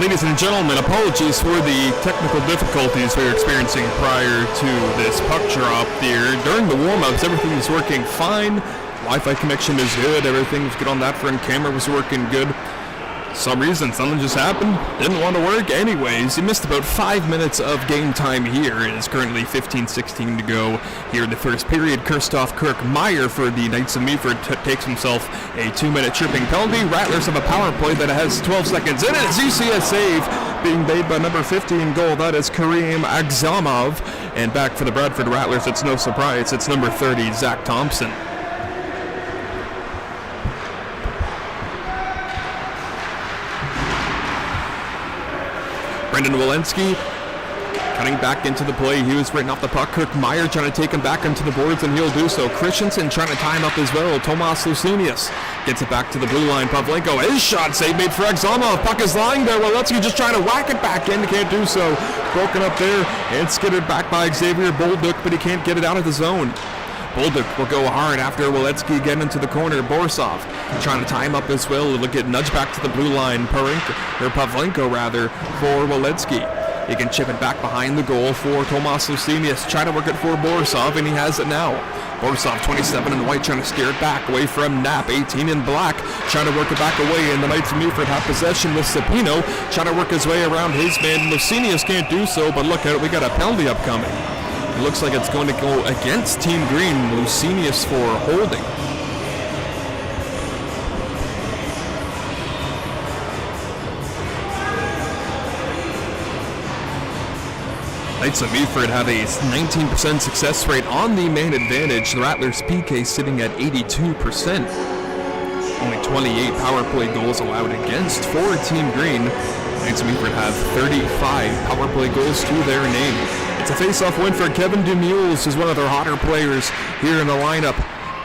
Ladies and gentlemen, apologies for the technical difficulties we were experiencing prior to this puck drop there. During the warm-ups, everything was working fine. Wi-Fi connection is good. Everything was good on that front. Camera was working good. Some reason, something just happened. Didn't want to work anyways. He missed about 5 minutes of game time here. It is currently 15-16 to go here in the first period. Christoph Kirk-Meyer for the Knights of Meaford takes himself a 2-minute tripping penalty. Rattlers have a power play that has 12 seconds in it. As you see a save being made by number 50 in goal. That is Kareem Agzamov. And back for the Bradford Rattlers, it's no surprise. It's number 30, Zach Thompson. Brendan Walensky cutting back into the play. He was written off the puck. Kirk-Meyer trying to take him back into the boards, and he'll do so. Christensen trying to tie him up as well. Tomas Lucinius gets it back to the blue line. Pavlenko, his shot save made for Agzamov. Puck is lying there. Walensky just trying to whack it back in. Can't do so. Broken up there and skidded back by Xavier Bolduc, but he can't get it out of the zone. Bolduc will go hard after Walensky getting into the corner. Borisov trying to tie him up as well. He'll get nudged back to the blue line. Pavlenko for Walensky. He can chip it back behind the goal for Tomas Lucinius. Trying to work it for Borisov, and he has it now. Borisov, 27 in white, trying to steer it back away from Knapp, 18 in black, trying to work it back away, and the Knights of Meaford have possession with Sapino, trying to work his way around his man. Lucinius can't do so, but look at it, we got a penalty upcoming. It looks like it's going to go against Team Green. Lucinius for holding. Knights of Meaford have a 19% success rate on the man advantage. The Rattlers PK sitting at 82%. Only 28 power play goals allowed against for Team Green. Knights of Meaford have 35 power play goals to their name. It's a face-off win for Kevin Demules, who's one of their hotter players here in the lineup.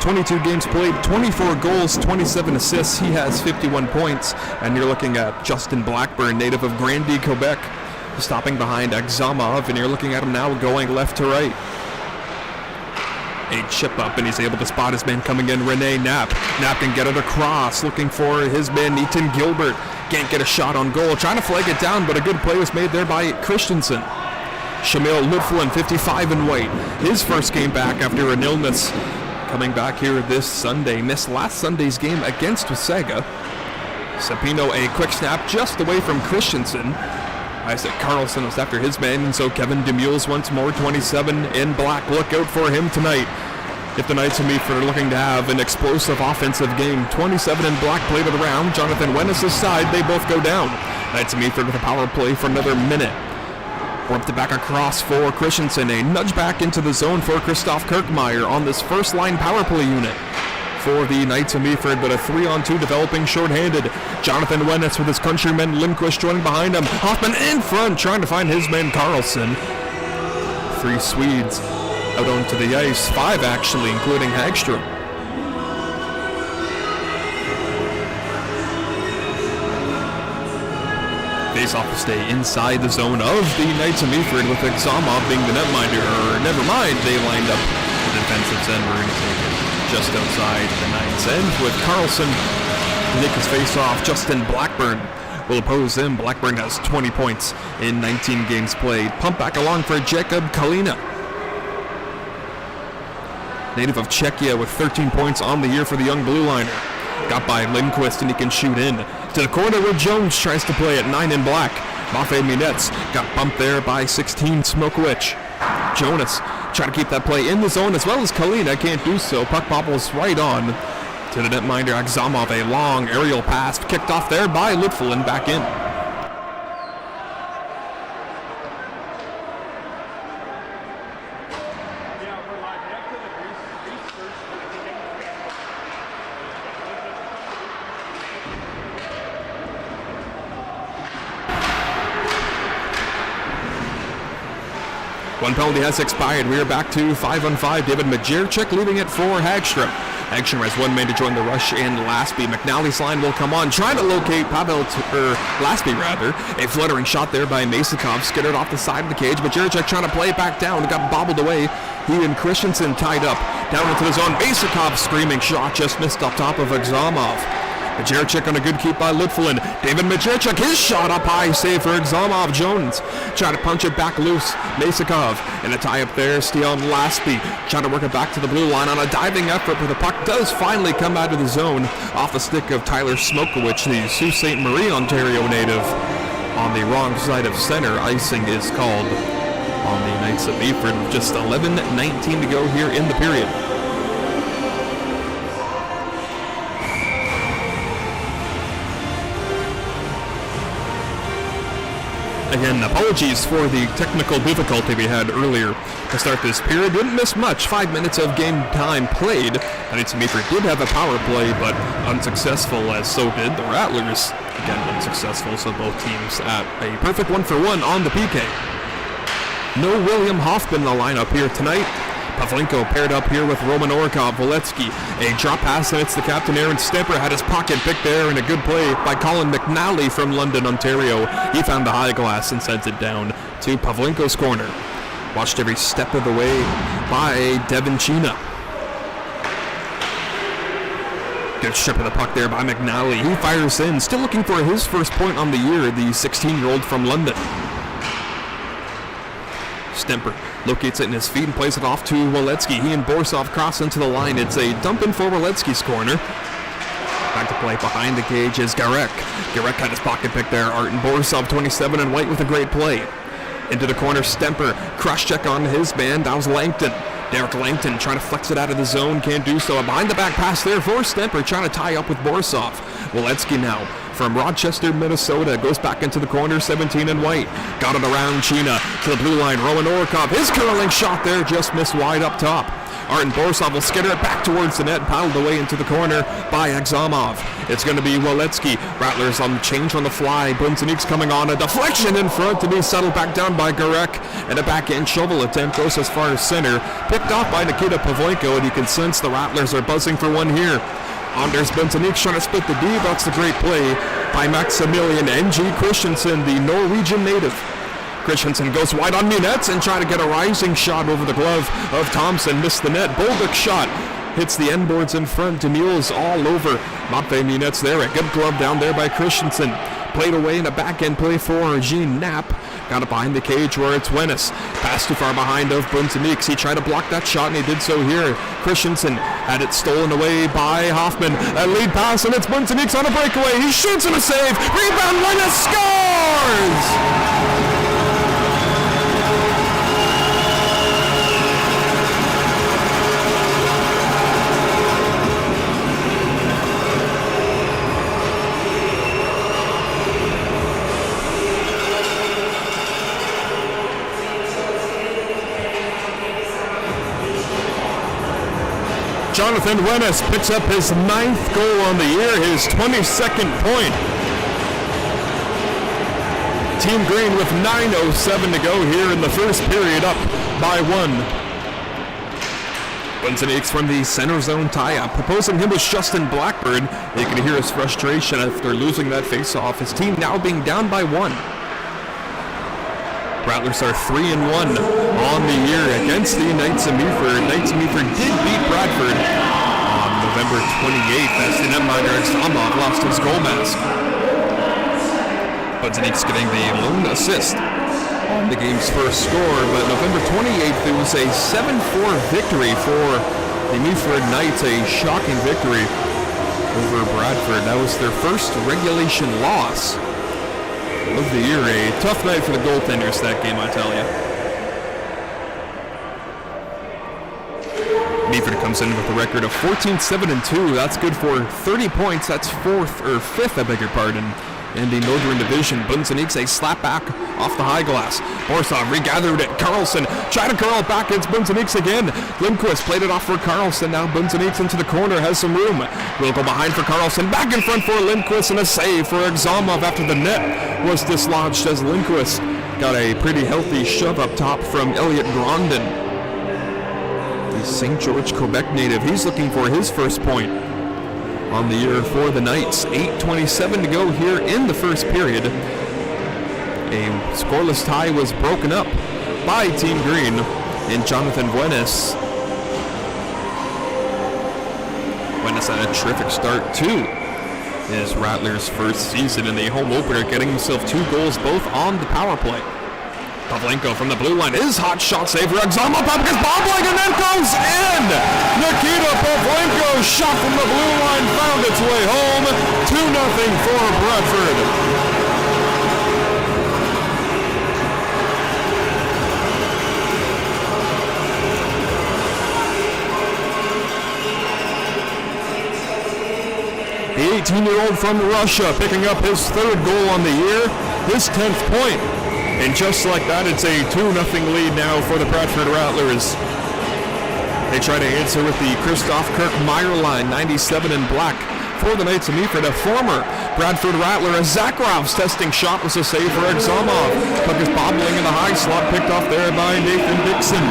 22 games played, 24 goals, 27 assists. He has 51 points. And you're looking at Justin Blackburn, native of Grandy, Quebec, stopping behind Agzamov, and you're looking at him now going left to right. A chip up, and he's able to spot his man coming in, Rene Knapp. Knapp can get it across, looking for his man, Ethan Gilbert. Can't get a shot on goal, trying to flag it down, but a good play was made there by Christensen. Shamil Lutflin, 55 in white. His first game back after an illness. Coming back here this Sunday. Missed last Sunday's game against Wasaga. Sapino, a quick snap just away from Christensen. Isaac Carlson was after his man, and so Kevin Demules once more, 27 in black. Look out for him tonight. If the Knights of Meaford are looking to have an explosive offensive game, 27 in black played of the round. Jonathan Wennis' side, they both go down. Knights of Meaford with a power play for another minute. Worked it back across for Christensen. A nudge back into the zone for Christoph Kirk-Meyer on this first line power play unit for the Knights of Meaford, but a 3-on-2 developing shorthanded. Jonathan Wennis with his countryman Lindquist joining behind him. Hoffman in front trying to find his man Carlson. 3 Swedes out onto the ice, 5 actually, including Hagstrom. Face-off to stay inside the zone of the Knights of Meaford, with Agzamov being the netminder. Or never mind, they lined up the defensive end. We're going to take it just outside the 9's end with Carlson to take his face-off. Justin Blackburn will oppose him. Blackburn has 20 points in 19 games played. Pump back along for Jacob Kalina, native of Czechia, with 13 points on the year for the young blue liner. Got by Lindquist, and he can shoot in to the corner where Jones tries to play at 9 in black. Mafe Minetz got bumped there by 16 Smokewich. Jonas trying to keep that play in the zone as well as Kalina. Can't do so. Puck bobbles right on to the netminder Agzamov. A long aerial pass kicked off there by Lutflin, back in. One penalty has expired. We are back to 5-on-5. David Majerchik leaving it for Hagstrom. Hagstrom has one man to join the rush in Laspy. McNally's line will come on, trying to locate Laspy rather. A fluttering shot there by Masakov, skittered off the side of the cage. Majerchik trying to play it back down. It got bobbled away. He and Christensen tied up down into the zone. Masakov screaming shot, just missed up top of Agzamov. Majerchik on a good keep by Litflin. David Majerchik, his shot up high, save for Examov. Jones trying to punch it back loose. Masakov in a tie up there. Stian Lasby trying to work it back to the blue line on a diving effort, but the puck does finally come out of the zone off the stick of Tyler Smokowicz, the Sault Ste. Marie, Ontario native. On the wrong side of center, icing is called on the Knights of Meaford. Just 11:19 to go here in the period. Again, apologies for the technical difficulty we had earlier to start this period. Didn't miss much. 5 minutes of game time played. Knights of Meaford did have a power play, but unsuccessful, as so did the Rattlers. Again, unsuccessful, so both teams at a perfect 1-for-1 on the PK. No William Hoffman in the lineup here tonight. Pavlenko paired up here with Roman Orkov. Voletsky, a drop pass, and it's the captain Aaron Stemper had his pocket picked there, and a good play by Colin McNally from London, Ontario. He found the high glass and sends it down to Pavlenko's corner. Watched every step of the way by Devin Chena. Good strip of the puck there by McNally. He fires in, still looking for his first point on the year, the 16-year-old from London. Stemper locates it in his feet and plays it off to Waletsky. He and Borsov cross into the line. It's a dump in for Waletsky's corner. Back to play behind the cage is Garek. Garek had his pocket pick there. Arten Borsov, 27 and white with a great play. Into the corner, Stemper. Crush check on his man. That was Langton. Derek Langton trying to flex it out of the zone. Can't do so. A behind the back pass there for Stemper. Trying to tie up with Borsov. Waletsky now from Rochester, Minnesota. Goes back into the corner, 17 and white. Got it around Chena to the blue line. Roman Orkov, his curling shot there just missed wide up top. Arten Borsov will skitter it back towards the net, paddled away into the corner by Examov. It's going to be Waletsky. Rattlers on change on the fly. Bunzenik's coming on, a deflection in front to be settled back down by Garek. And a backhand shovel attempt goes as far as center. Picked off by Nikita Pavlenko, and you can sense the Rattlers are buzzing for one here. Anders Bunzenik trying to split the D. That's a great play by Maximilian N.G. Christensen, the Norwegian native. Christensen goes wide on Munetz and trying to get a rising shot over the glove of Thompson. Missed the net. Bolduc shot hits the end boards in front. Demille's all over Matvei Munetz there. A good glove down there by Christensen. Played away in a backhand play for Jean Knapp. Got it behind the cage where it's Wennis. Pass too far behind of Bunzenik. He tried to block that shot, and he did so here. Christensen had it stolen away by Hoffman. A lead pass, and it's Bunzenik's on a breakaway. He shoots and a save. Rebound, Wennis scores! Jonathan Wennis picks up his 9th goal on the year, his 22nd point. Team Green with 9:07 to go here in the first period, up by 1. Bunzenik's from the center zone tie-up. Opposing him was Justin Blackburn. You can hear his frustration after losing that face-off. His team now being down by 1. Rattlers are 3-1 on the year against the Knights of Meaford. Knights of Meaford did beat Bradford on November 28th as the netminder Examov lost his goal mask. Bunzenik's getting the lone assist on the game's first score, but November 28th it was a 7-4 victory for the Meaford Knights, a shocking victory over Bradford. That was their first regulation loss of the year. A tough night for the goaltenders that game, I tell you. Meaford comes in with a record of 14-7-2. That's good for 30 points. That's fifth, I beg your pardon, in the Northern Division. Bunzenik's a slap back off the high glass. Borsov regathered it. Carlson trying to curl it back. It's Bunzenik's again. Lindquist played it off for Carlson. Now Bunzenik's into the corner, has some room. Will go behind for Carlson. Back in front for Lindquist, and a save for Examov after the net was dislodged as Lindquist got a pretty healthy shove up top from Elliot Grondin, the St. George, Quebec native. He's looking for his first point on the year for the Knights. 8:27 to go here in the first period. A scoreless tie was broken up by Team Green and Jonathan Wennis. Wennis had a terrific start too his Rattlers' first season in the home opener, getting himself 2 goals, both on the power play. Pavlenko from the blue line, his hot shot save for Exama, puck is bobbling and then goes in! Nikita Pavlenko's shot from the blue line found its way home, 2-0 for Bradford. The 18-year-old from Russia picking up his 3rd goal on the year, his 10th point. And just like that, it's a 2-0 lead now for the Bradford Rattlers. They try to answer with the Christoph Kirk-Meyer line, 97 in black. For the Knights of Meaford, a former Bradford Rattler, a Zakharov's testing shot was a save for Examov. Puck is bobbling in the high slot, picked off there by Nathan Dixon.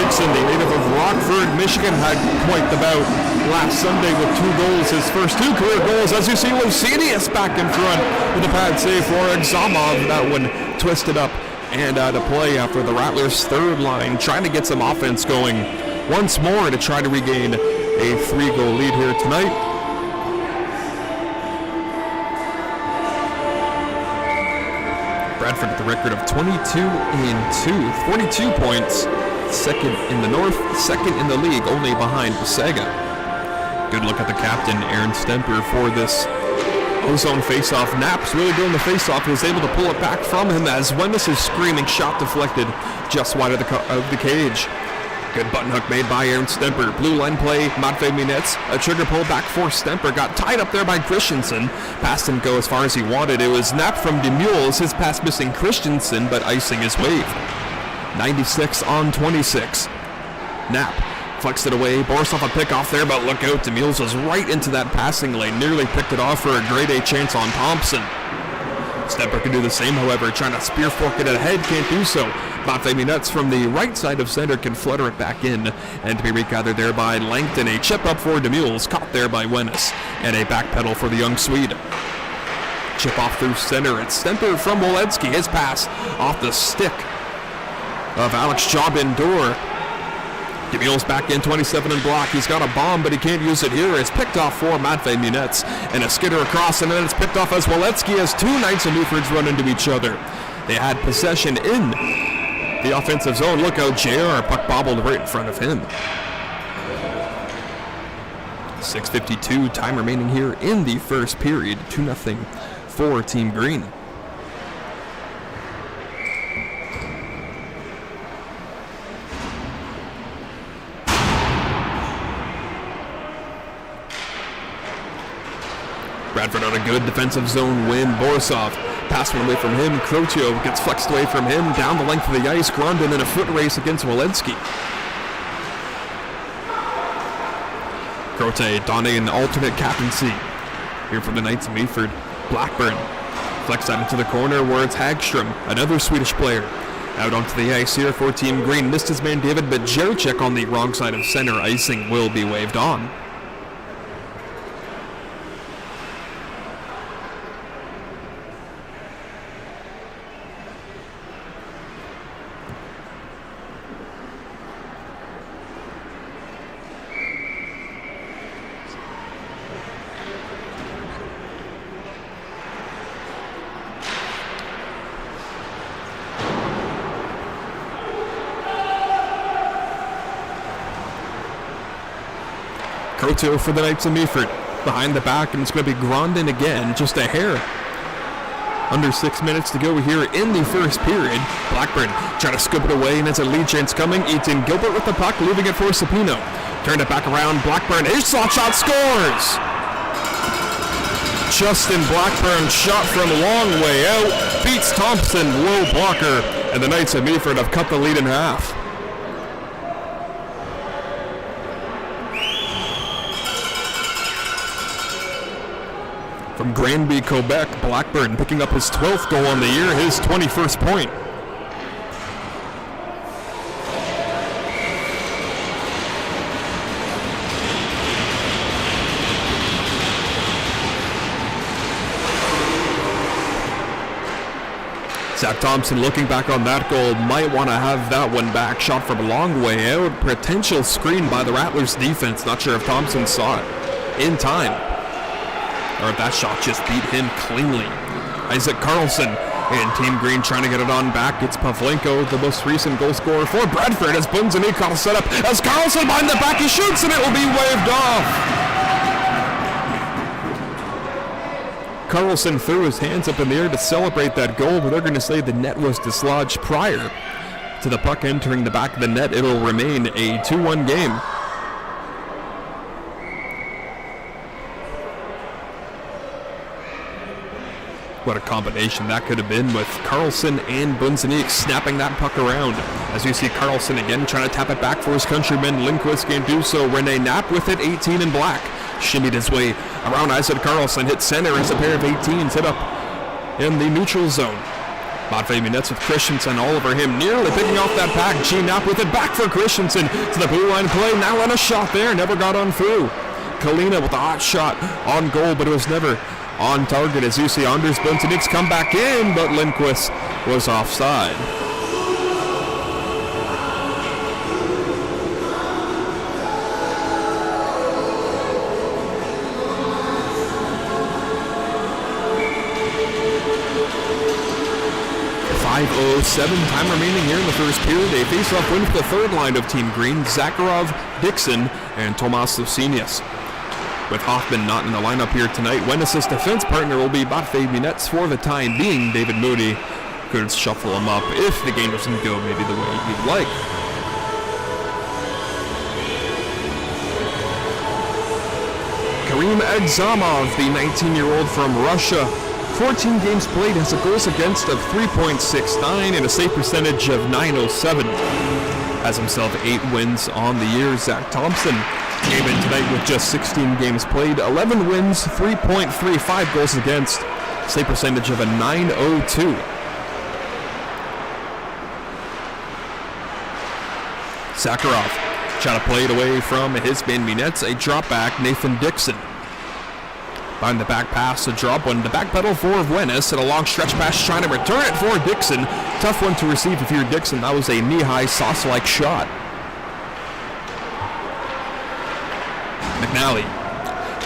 Dixon, the native of Rockford, Michigan, had quite the bout last Sunday with 2 goals, his first 2 career goals. As you see, Lucinius back in front with a pad save for Examov. That one twisted up and out of play after the Rattlers' 3rd line, trying to get some offense going once more to try to regain a 3-goal lead here tonight. Bradford with the record of 22-2, 42 points, 2nd in the North, 2nd in the league, only behind Wasaga. Good look at the captain, Aaron Stemper, for this ozone faceoff. Knapp's really doing the faceoff. He was able to pull it back from him as Wemyss is screaming, shot deflected just wide of the cage. Good button hook made by Aaron Stemper. Blue line play, Matvei Minets. A trigger pull back for Stemper. Got tied up there by Christensen. Pass didn't go as far as he wanted. It was Knapp from Demules. His pass missing Christensen, but icing is waved. 96-26. Knapp flexed it away. Borisov a pick off there, but look out. Demules was right into that passing lane. Nearly picked it off for a grade A chance on Thompson. Stemper can do the same, however, trying to spear fork it ahead, can't do so. Matvei Minets from the right side of center can flutter it back in, and to be regathered there by Langton. A chip up for Demules, caught there by Wemyss, and a back pedal for the young Swede. Chip off through center, it's Stemper from Wolecki, his pass off the stick of Alex Jobin-Dor. Demules back in, 27 in block. He's got a bomb, but he can't use it here. It's picked off for Matvei Minets, and a skidder across, and then it's picked off as Wolecki as 2 Knights of Meafords run into each other. They had possession in the offensive zone. Look out, JR, puck bobbled right in front of him. 6:52 time remaining here in the first period. 2-0 for Team Green. Bradford on a good defensive zone win. Borisov, pass one away from him. Crotio gets flexed away from him. Down the length of the ice. Grondin in a foot race against Wolecki. Crote donning an alternate captaincy here for the Knights of Meaford. Blackburn flex out into the corner where it's Hagström, another Swedish player. Out onto the ice here for Team Green. Missed his man David, but Jericek on the wrong side of center. Icing will be waved on. Croto for the Knights of Meaford. Behind the back, and it's going to be Grondin again, just a hair. Under 6 minutes to go here in the first period. Blackburn trying to scoop it away, and it's a lead chance coming. Ethan Gilbert with the puck, leaving it for Sapino. Turned it back around. Blackburn, his slot shot scores! Justin Blackburn shot from a long way out. Beats Thompson, low blocker, and the Knights of Meaford have cut the lead in half. From Granby, Quebec, Blackburn picking up his 12th goal on the year, his 21st point. Zach Thompson looking back on that goal, might want to have that one back. Shot from a long way out, potential screen by the Rattlers defense. Not sure if Thompson saw it in time. or that shot just beat him cleanly. Isaac Carlson and Team Green trying to get it on back. It's Pavlenko, the most recent goal scorer for Bradford, as Bunzanik all set up. As Carlson behind the back, he shoots and it will be waved off. Carlson threw his hands up in the air to celebrate that goal, but they're going to say the net was dislodged prior to the puck entering the back of the net. It'll remain a 2-1 game. What a combination that could have been, with Carlson and Bunzanik snapping that puck around. As you see Carlson again trying to tap it back for his countryman. Lindquist can do so. Rene Knapp with it, 18 in black. Shimmied his way around Isaac Carlson, hit center as a pair of 18s hit up in the neutral zone. Matvei Minets with Christensen all over him, nearly picking off that pack. G. Knapp with it back for Christensen to the blue line play. Now on a shot there, never got on through. Kalina with a hot shot on goal, but it was never on target, as you see Anders Bunzanik's come back in, but Lindquist was offside. .507 time remaining here in the first period. A face-off win for the third line of Team Green. Zakharov, Dixon, and Tomas Lucinius. With Hoffman not in the lineup here tonight, Wenis's defense partner will be Matvei Minets for the time being. David Moody could shuffle him up if the game doesn't go maybe the way he'd like. Karim Agzamov, the 19-year-old from Russia, 14 games played, has a goals against of 3.69 and a save percentage of .907. Has himself 8 wins on the year. Zach Thompson came in tonight with just 16 games played, 11 wins, 3.35 goals against, save percentage of a .902. Zakharov trying to play it away from his man Minets, a drop back, Nathan Dixon. Behind the back pass, a drop one, the back pedal for Wenis, and a long stretch pass trying to return it for Dixon. Tough one to receive if you're Dixon. That was a knee-high, sauce-like shot. McNally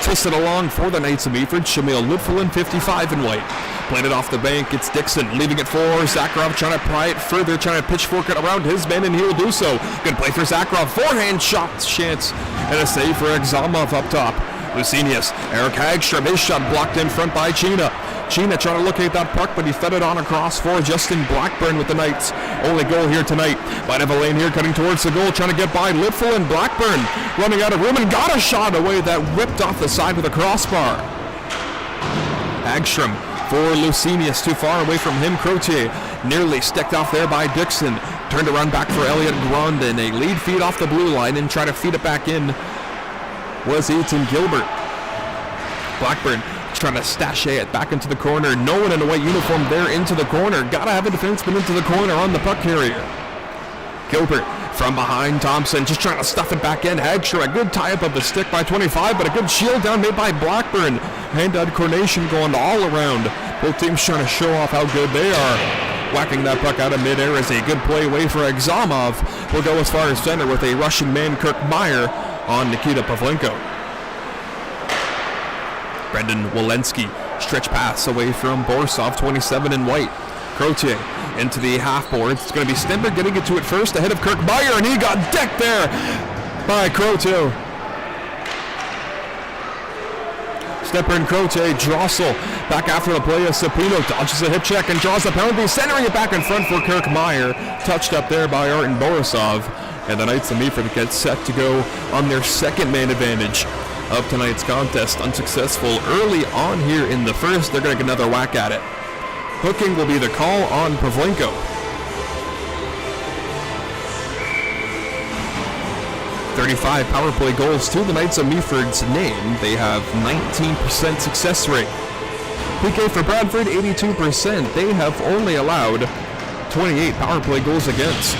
twisted along for the Knights of Meaford. Shamil Lidfullen, 55 in white. Played it off the bank. It's Dixon leaving it for Zakharov, trying to pry it further, trying to pitchfork it around his men, and he'll do so. Good play for Zakharov. Forehand shot chance, and a save for Agzamov up top. Lucinius, Eric Hagstrom, his shot blocked in front by Chena. Chena trying to locate that puck, but he fed it on across for Justin Blackburn with the Knights. Only goal here tonight. By Evelyn here cutting towards the goal, trying to get by Lidful and Blackburn. Running out of room and got a shot away that whipped off the side with a crossbar. Hagstrom for Lucinius, too far away from him. Crotier nearly sticked off there by Dixon. Turned around back for Elliot Grondin. A lead feed off the blue line and try to feed it back in was Ethan Gilbert. Blackburn trying to sachet it back into the corner. No one in a white uniform there into the corner. Gotta have a defenseman into the corner on the puck carrier. Gilbert from behind Thompson, just trying to stuff it back in. Hagstrom, a good tie-up of the stick by 25, but a good shield down made by Blackburn. Hand-eye coordination going all around. Both teams trying to show off how good they are. Whacking that puck out of midair is a good play away for Agzamov. Will go as far as center with a rushing man, Kirk Meyer, on Nikita Pavlenko. Brendan Walensky, stretch pass away from Borisov, 27 in white. Crotier into the half boards. It's going to be Stenberg getting it to it first ahead of Kirk Meyer, and he got decked there by Crotier. Stepper and Crotier, Drossel back after the play. Sapino dodges a hip check and draws a penalty, centering it back in front for Kirk Meyer. Touched up there by Artem Borisov. And the Knights of Meaford get set to go on their second man advantage of tonight's contest. Unsuccessful early on here in the first. They're going to get another whack at it. Hooking will be the call on Pavlenko. 35 power play goals to the Knights of Meaford's name. They have 19% success rate. PK for Bradford, 82%. They have only allowed 28 power play goals against.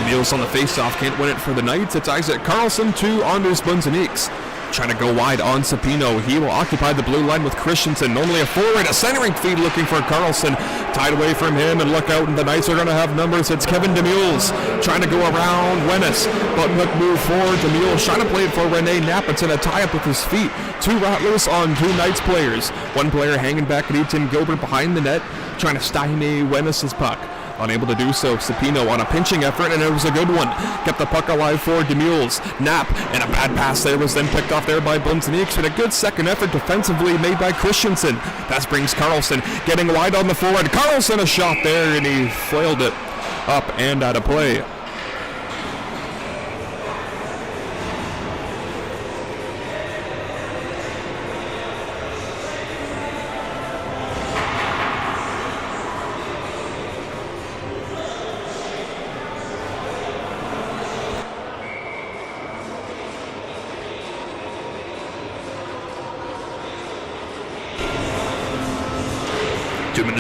Meals on the faceoff, can't win it for the Knights. It's Isaac Carlson to Anders Bunzaniks. trying to go wide on Sapino. He will occupy the blue line with Christensen. Normally a forward, a centering feed looking for Carlson. Tied away from him, and look out, and the Knights are going to have numbers. It's Kevin Demules trying to go around Wennis. Button hook move forward. Demules trying to play it for Rene Knapp. It's in a tie-up with his feet. 2 Rattlers on 2 Knights players. 1 player hanging back at Eaton Gilbert behind the net, trying to stymie Wennis' puck. Unable to do so, Sapino on a pinching effort, and it was a good one. Kept the puck alive for Demules. Knapp, and a bad pass there was then picked off there by Bluntoniks, and a good second effort defensively made by Christensen. That brings Carlson getting wide on the forward. Carlson a shot there, and he flailed it up and out of play.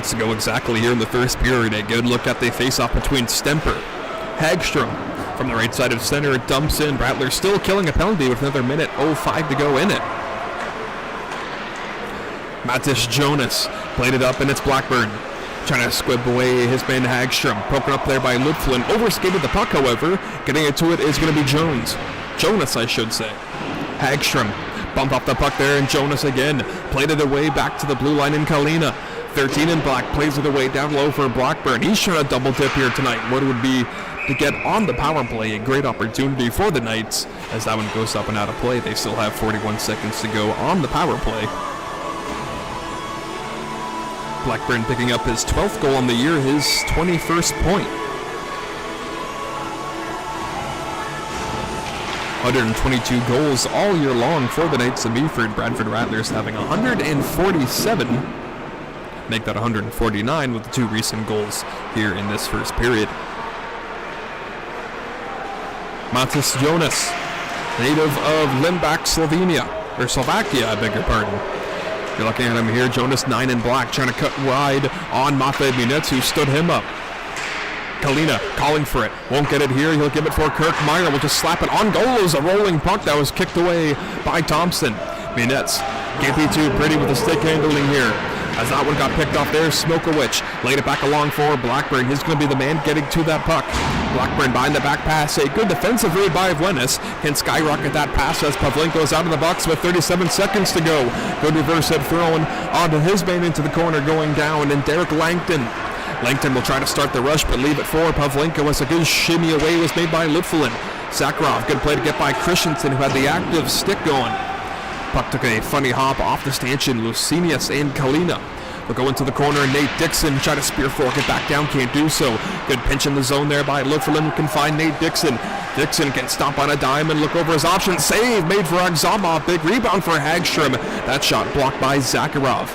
To go exactly here in the first period. A good look at the face-off between Stemper. Hagstrom from the right side of center dumps in. Rattler still killing a penalty with another minute 05 to go in it. Mattis Jonas played it up, and it's Blackburn trying to squib away his man Hagstrom. Broken up there by Lutflin. Overskated the puck, however. Getting it to it is going to be Jonas, I should say. Hagstrom bumped off the puck there, and Jonas again played it away back to the blue line in Kalina. 13 in black plays it away down low for Blackburn. He's trying to double dip here tonight. What would be to get on the power play? A great opportunity for the Knights as that one goes up and out of play. They still have 41 seconds to go on the power play. Blackburn picking up his 12th goal on the year, his 21st point. 122 goals all year long for the Knights of Meaford. Bradford Rattlers having 147. Make that 149 with the 2 recent goals here in this first period. Mattis Jonas, native of Limbach, Slovakia, I beg your pardon. You're looking at him here, Jonas 9 in black, trying to cut wide on Matvei Minets, who stood him up. Kalina calling for it, won't get it here, he'll give it for Kirk Meyer, will just slap it on goal. It was a rolling puck that was kicked away by Thompson. Minets can't be too pretty with the stick handling here. As that one got picked off there, Smokowicz laid it back along for Blackburn. He's going to be the man getting to that puck. Blackburn behind the back pass. A good defensive read by Wennis. Can skyrocket that pass as Pavlenko's out of the box with 37 seconds to go. Good reverse hit thrown onto his man into the corner going down. And Derek Langton will try to start the rush but leave it for Pavlenko as a good shimmy away was made by Lutflin. Sakharov, good play to get by Christensen, who had the active stick going. Puck took a funny hop off the stanchion. Lucinius and Kalina will go into the corner. Nate Dixon try to spear fork it back down, can't do so. Good pinch in the zone there by Lutflin, can find Nate Dixon. Dixon can stomp on a dime and look over his option. Save made for Agzamov. Big rebound for Hagstrom. That shot blocked by Zakharov.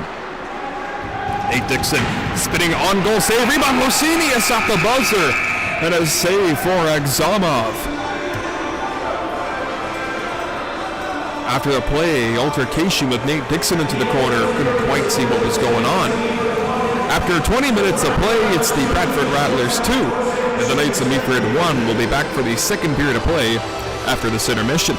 Nate Dixon spinning on goal. Save, rebound. Lucinius off the buzzer. And a save for Agzamov. After the play, altercation with Nate Dixon into the corner. Couldn't quite see what was going on. After 20 minutes of play, it's the Bradford Rattlers 2. And the Knights of Meaford 1 will be back for the second period of play after this intermission.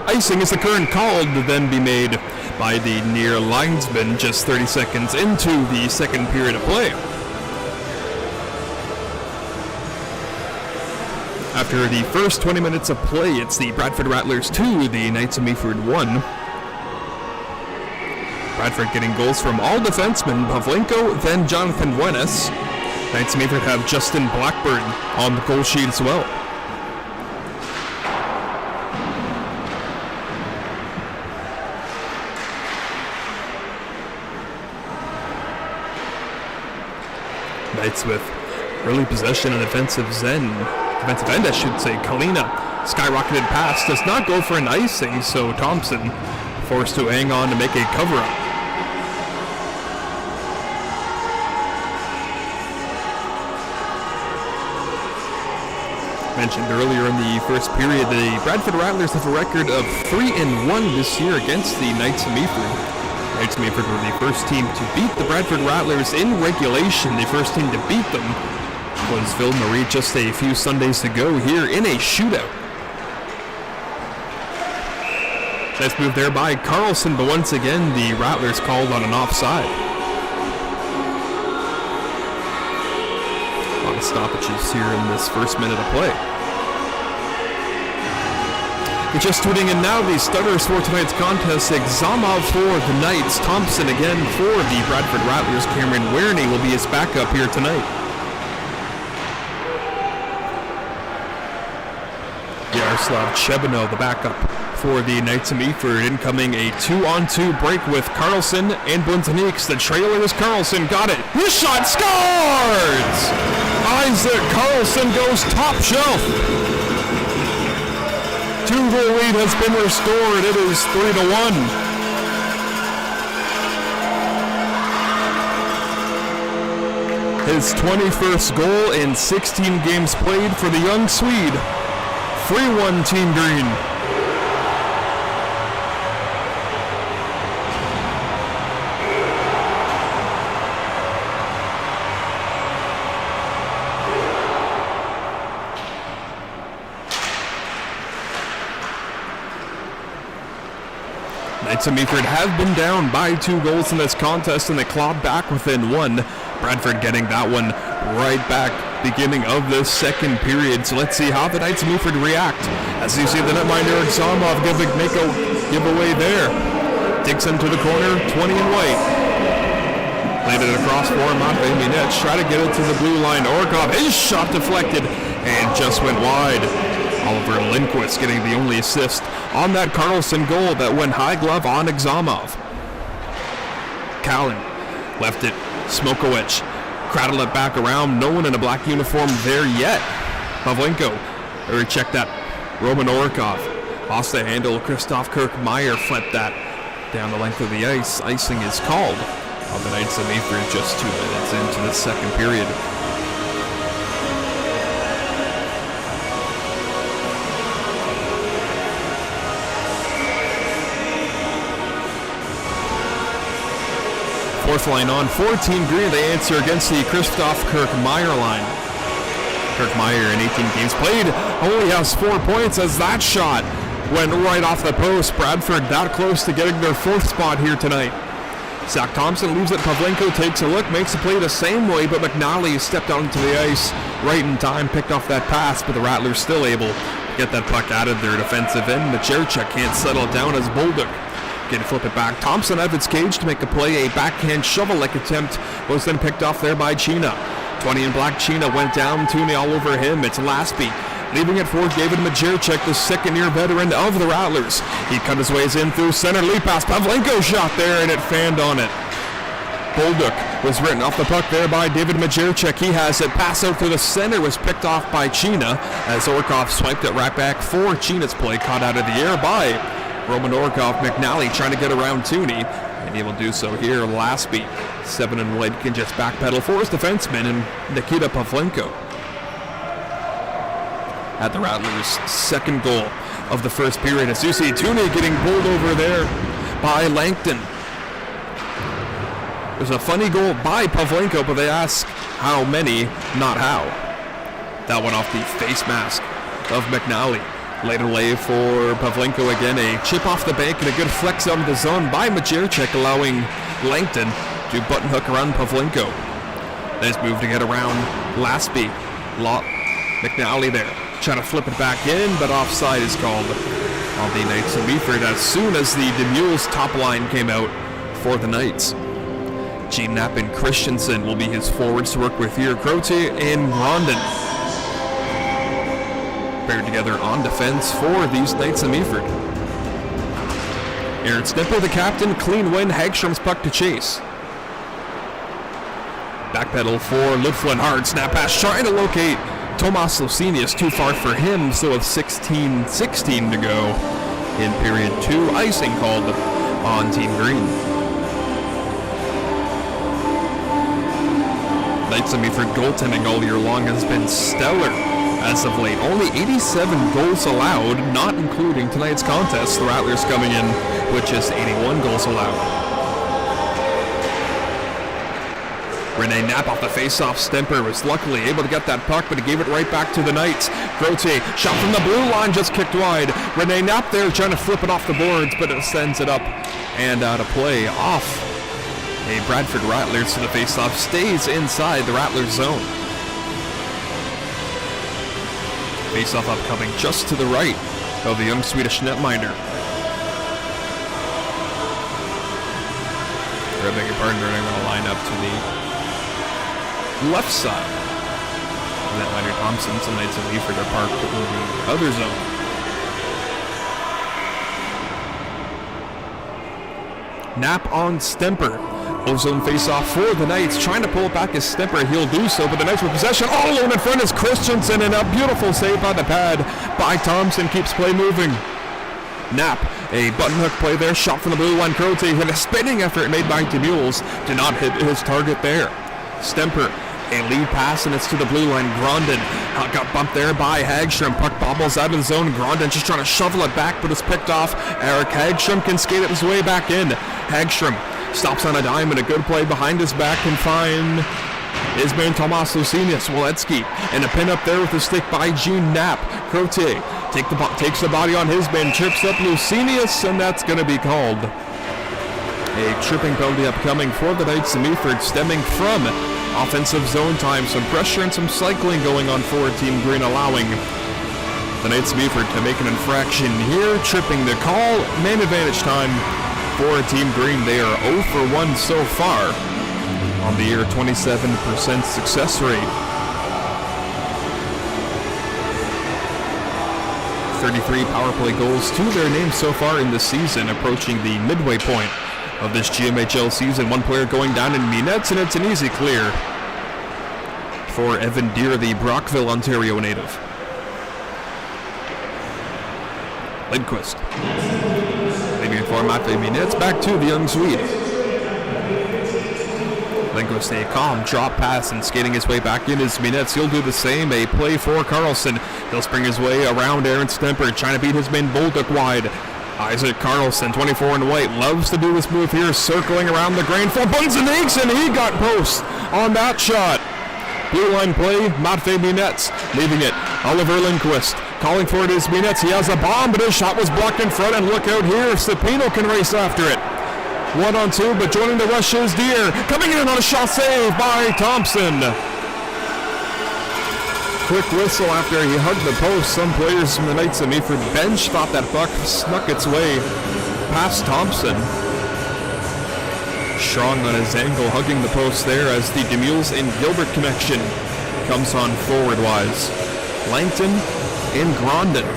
Icing is the current call to then be made by the near linesman just 30 seconds into the second period of play. After the first 20 minutes of play, it's the Bradford Rattlers 2, the Knights of Meaford 1. Bradford getting goals from all defensemen, Pavlenko, then Jonathan Buenas. Knights of Meaford have Justin Blackburn on the goal sheet as well. Knights with early possession and defensive end, I should say. Kalina, skyrocketed pass, does not go for an icing, so Thompson forced to hang on to make a cover-up. Mentioned earlier in the first period, the Bradford Rattlers have a record of 3-1 this year against the Knights of Meaford. Knights of Meaford were the first team to beat the Bradford Rattlers in regulation. The first team to beat them was Ville Marie just a few Sundays ago here in a shootout. Nice move there by Carlson, but once again the Rattlers called on an offside. A lot of stoppages here in this first minute of play. You're just tuning in now, the starters for tonight's contest: Examov for the Knights, Thompson again for the Bradford Rattlers. Cameron Werney will be his backup here tonight. Yaroslav Chebino, the backup for the Knights of Meaford. Incoming a 2-on-2 break with Carlson and Bunzaniks. The trailer is Carlson, got it. His shot scores! Isaac Carlson goes top shelf. 2-goal lead has been restored. It is 3-1. His 21st goal in 16 games played for the young Swede. 3-1 Team Green. Knights of Meaford have been down by 2 goals in this contest, and they clawed back within 1. Bradford getting that one right back beginning of this second period. So let's see how the Knights of Meaford react. As you see the netminder Examov make a giveaway there. Digs into the corner, 20 in white. Played it across for Matvey Minets. Try to get it to the blue line. Orkov, his shot deflected and just went wide. Oliver Lindquist getting the only assist on that Carlson goal that went high glove on Examov. Callan left it. Smokowicz cradled it back around. No one in a black uniform there yet. Pavlenko, or check that. Roman Orkov lost the handle. Christoph Kirkmeyer flipped that down the length of the ice. Icing is called on the Knights of Meaford just 2 minutes into the second period. Fourth line on for Team Green. They answer against the Christoph Kirkmeyer line. Kirkmeyer in 18 games played only has 4 points as that shot went right off the post. Bradford that close to getting their 4th spot here tonight. Zach Thompson leaves it. Pavlenko takes a look, makes the play the same way, but McNally stepped out into the ice right in time, picked off that pass, but the Rattlers still able to get that puck out of their defensive end. Majerchuk can't settle it down as Bolduc can flip it back. Thompson out of its cage to make a play. A backhand shovel-like attempt was then picked off there by China. 20 in black, China went down. Tooney all over him. It's Lasby leaving it for David Majerchuk, the second-year veteran of the Rattlers. He cut his ways in through center. Lead pass. Pavlenko shot there, and it fanned on it. Bolduc was written off the puck there by David Majerchuk. He has it. Pass out through the center was picked off by China as Orkov swiped it right back for China's play. Caught out of the air by Roman Orkov. McNally trying to get around Tooney, and he will do so here. Lasby, 7 in white, can just backpedal for his defenseman, and Nikita Pavlenko. At the Rattlers' second goal of the first period. As you see, Tooney getting pulled over there by Langton. There's a funny goal by Pavlenko, but they ask how many, not how. That one off the face mask of McNally. Laid away for Pavlenko again. A chip off the bank and a good flex out of the zone by Majerchik, allowing Langton to button hook around Pavlenko. Nice move to get around Laspy. McNally there. Trying to flip it back in, but offside is called on the Knights of Meaford as soon as the Mules top line came out for the Knights. Gene Knapp and Christensen will be his forwards to work with here. Crote and Grondin paired together on defense for these Knights of Meaford. Aaron Snipper, the captain, clean win. Hagstrom's puck to chase. Backpedal for Luflin, hard snap pass, trying to locate Tomas Lucinius, too far for him, so with 16-16 to go in period 2. Icing called on Team Green. Knights of Meaford goaltending all year long has been stellar as of late. Only 87 goals allowed, not including tonight's contest. The Rattlers coming in with just 81 goals allowed. Rene Knapp off the face-off. Stemper was luckily able to get that puck, but he gave it right back to the Knights. Grote, shot from the blue line, just kicked wide. Rene Knapp there trying to flip it off the boards, but it sends it up and out of play off a Bradford Rattlers to the face-off. Stays inside the Rattlers zone. Face-off upcoming just to the right of the young Swedish netminder. I beg your pardon, they're going to line up to the left side. Netminder Thompson, some Knights of Meaford are parked in the other zone. Knapp on Stemper. Ozone face-off for the Knights, trying to pull it back as Stemper. He'll do so, but the Knights with possession. All alone in front is Christensen, and a beautiful save by the pad by Thompson keeps play moving. Knapp, a button hook play there, shot from the blue line. Crote hit a spinning effort made by DeMules, did not hit his target there. Stemper, a lead pass, and it's to the blue line. Grondin got bumped there by Hagstrom. Puck bobbles out of the zone. Grondin just trying to shovel it back, but it's picked off. Eric Hagstrom can skate it his way back in. Hagstrom stops on a dime, and a good play behind his back can find his man Tomas Lucinius. Waletsky, and a pin up there with a stick by Gene Knapp. Crote takes the body on his man, trips up Lucinius, and that's going to be called a tripping penalty upcoming for the Knights of Meaford, stemming from offensive zone time. Some pressure and some cycling going on for Team Green, allowing the Knights of Meaford to make an infraction here. Tripping the call, man advantage time for Team Green. They are 0 for 1 so far on the year, 27% success rate. 33 power play goals to their name so far in the season, approaching the midway point of this GMHL season. One player going down in Minets, and it's an easy clear for Evan Deere, the Brockville, Ontario native. Lindquist leaving it for Mate Minets, back to the young Swede. Lindquist, a calm drop pass and skating his way back in is Minets. He'll do the same. A play for Carlson. He'll spring his way around Aaron Stemper, trying to beat his man Bolduc wide. Isaac Carlson, 24 in white, loves to do this move here, circling around the grain for Bunzenakes, and he got post on that shot. Blue line play, Matvey Minets leaving it. Oliver Lindquist calling for it is Minets. He has a bomb, but his shot was blocked in front, and look out here, Cepino can race after it. 1-on-2, but joining the rush is Deere. Coming in on a shot save by Thompson. Quick whistle after he hugged the post. Some players from the Knights of Meaford bench thought that puck snuck its way past Thompson. Strong on his ankle, hugging the post there as the DeMules and Gilbert connection comes on forward-wise. Langton and Grondin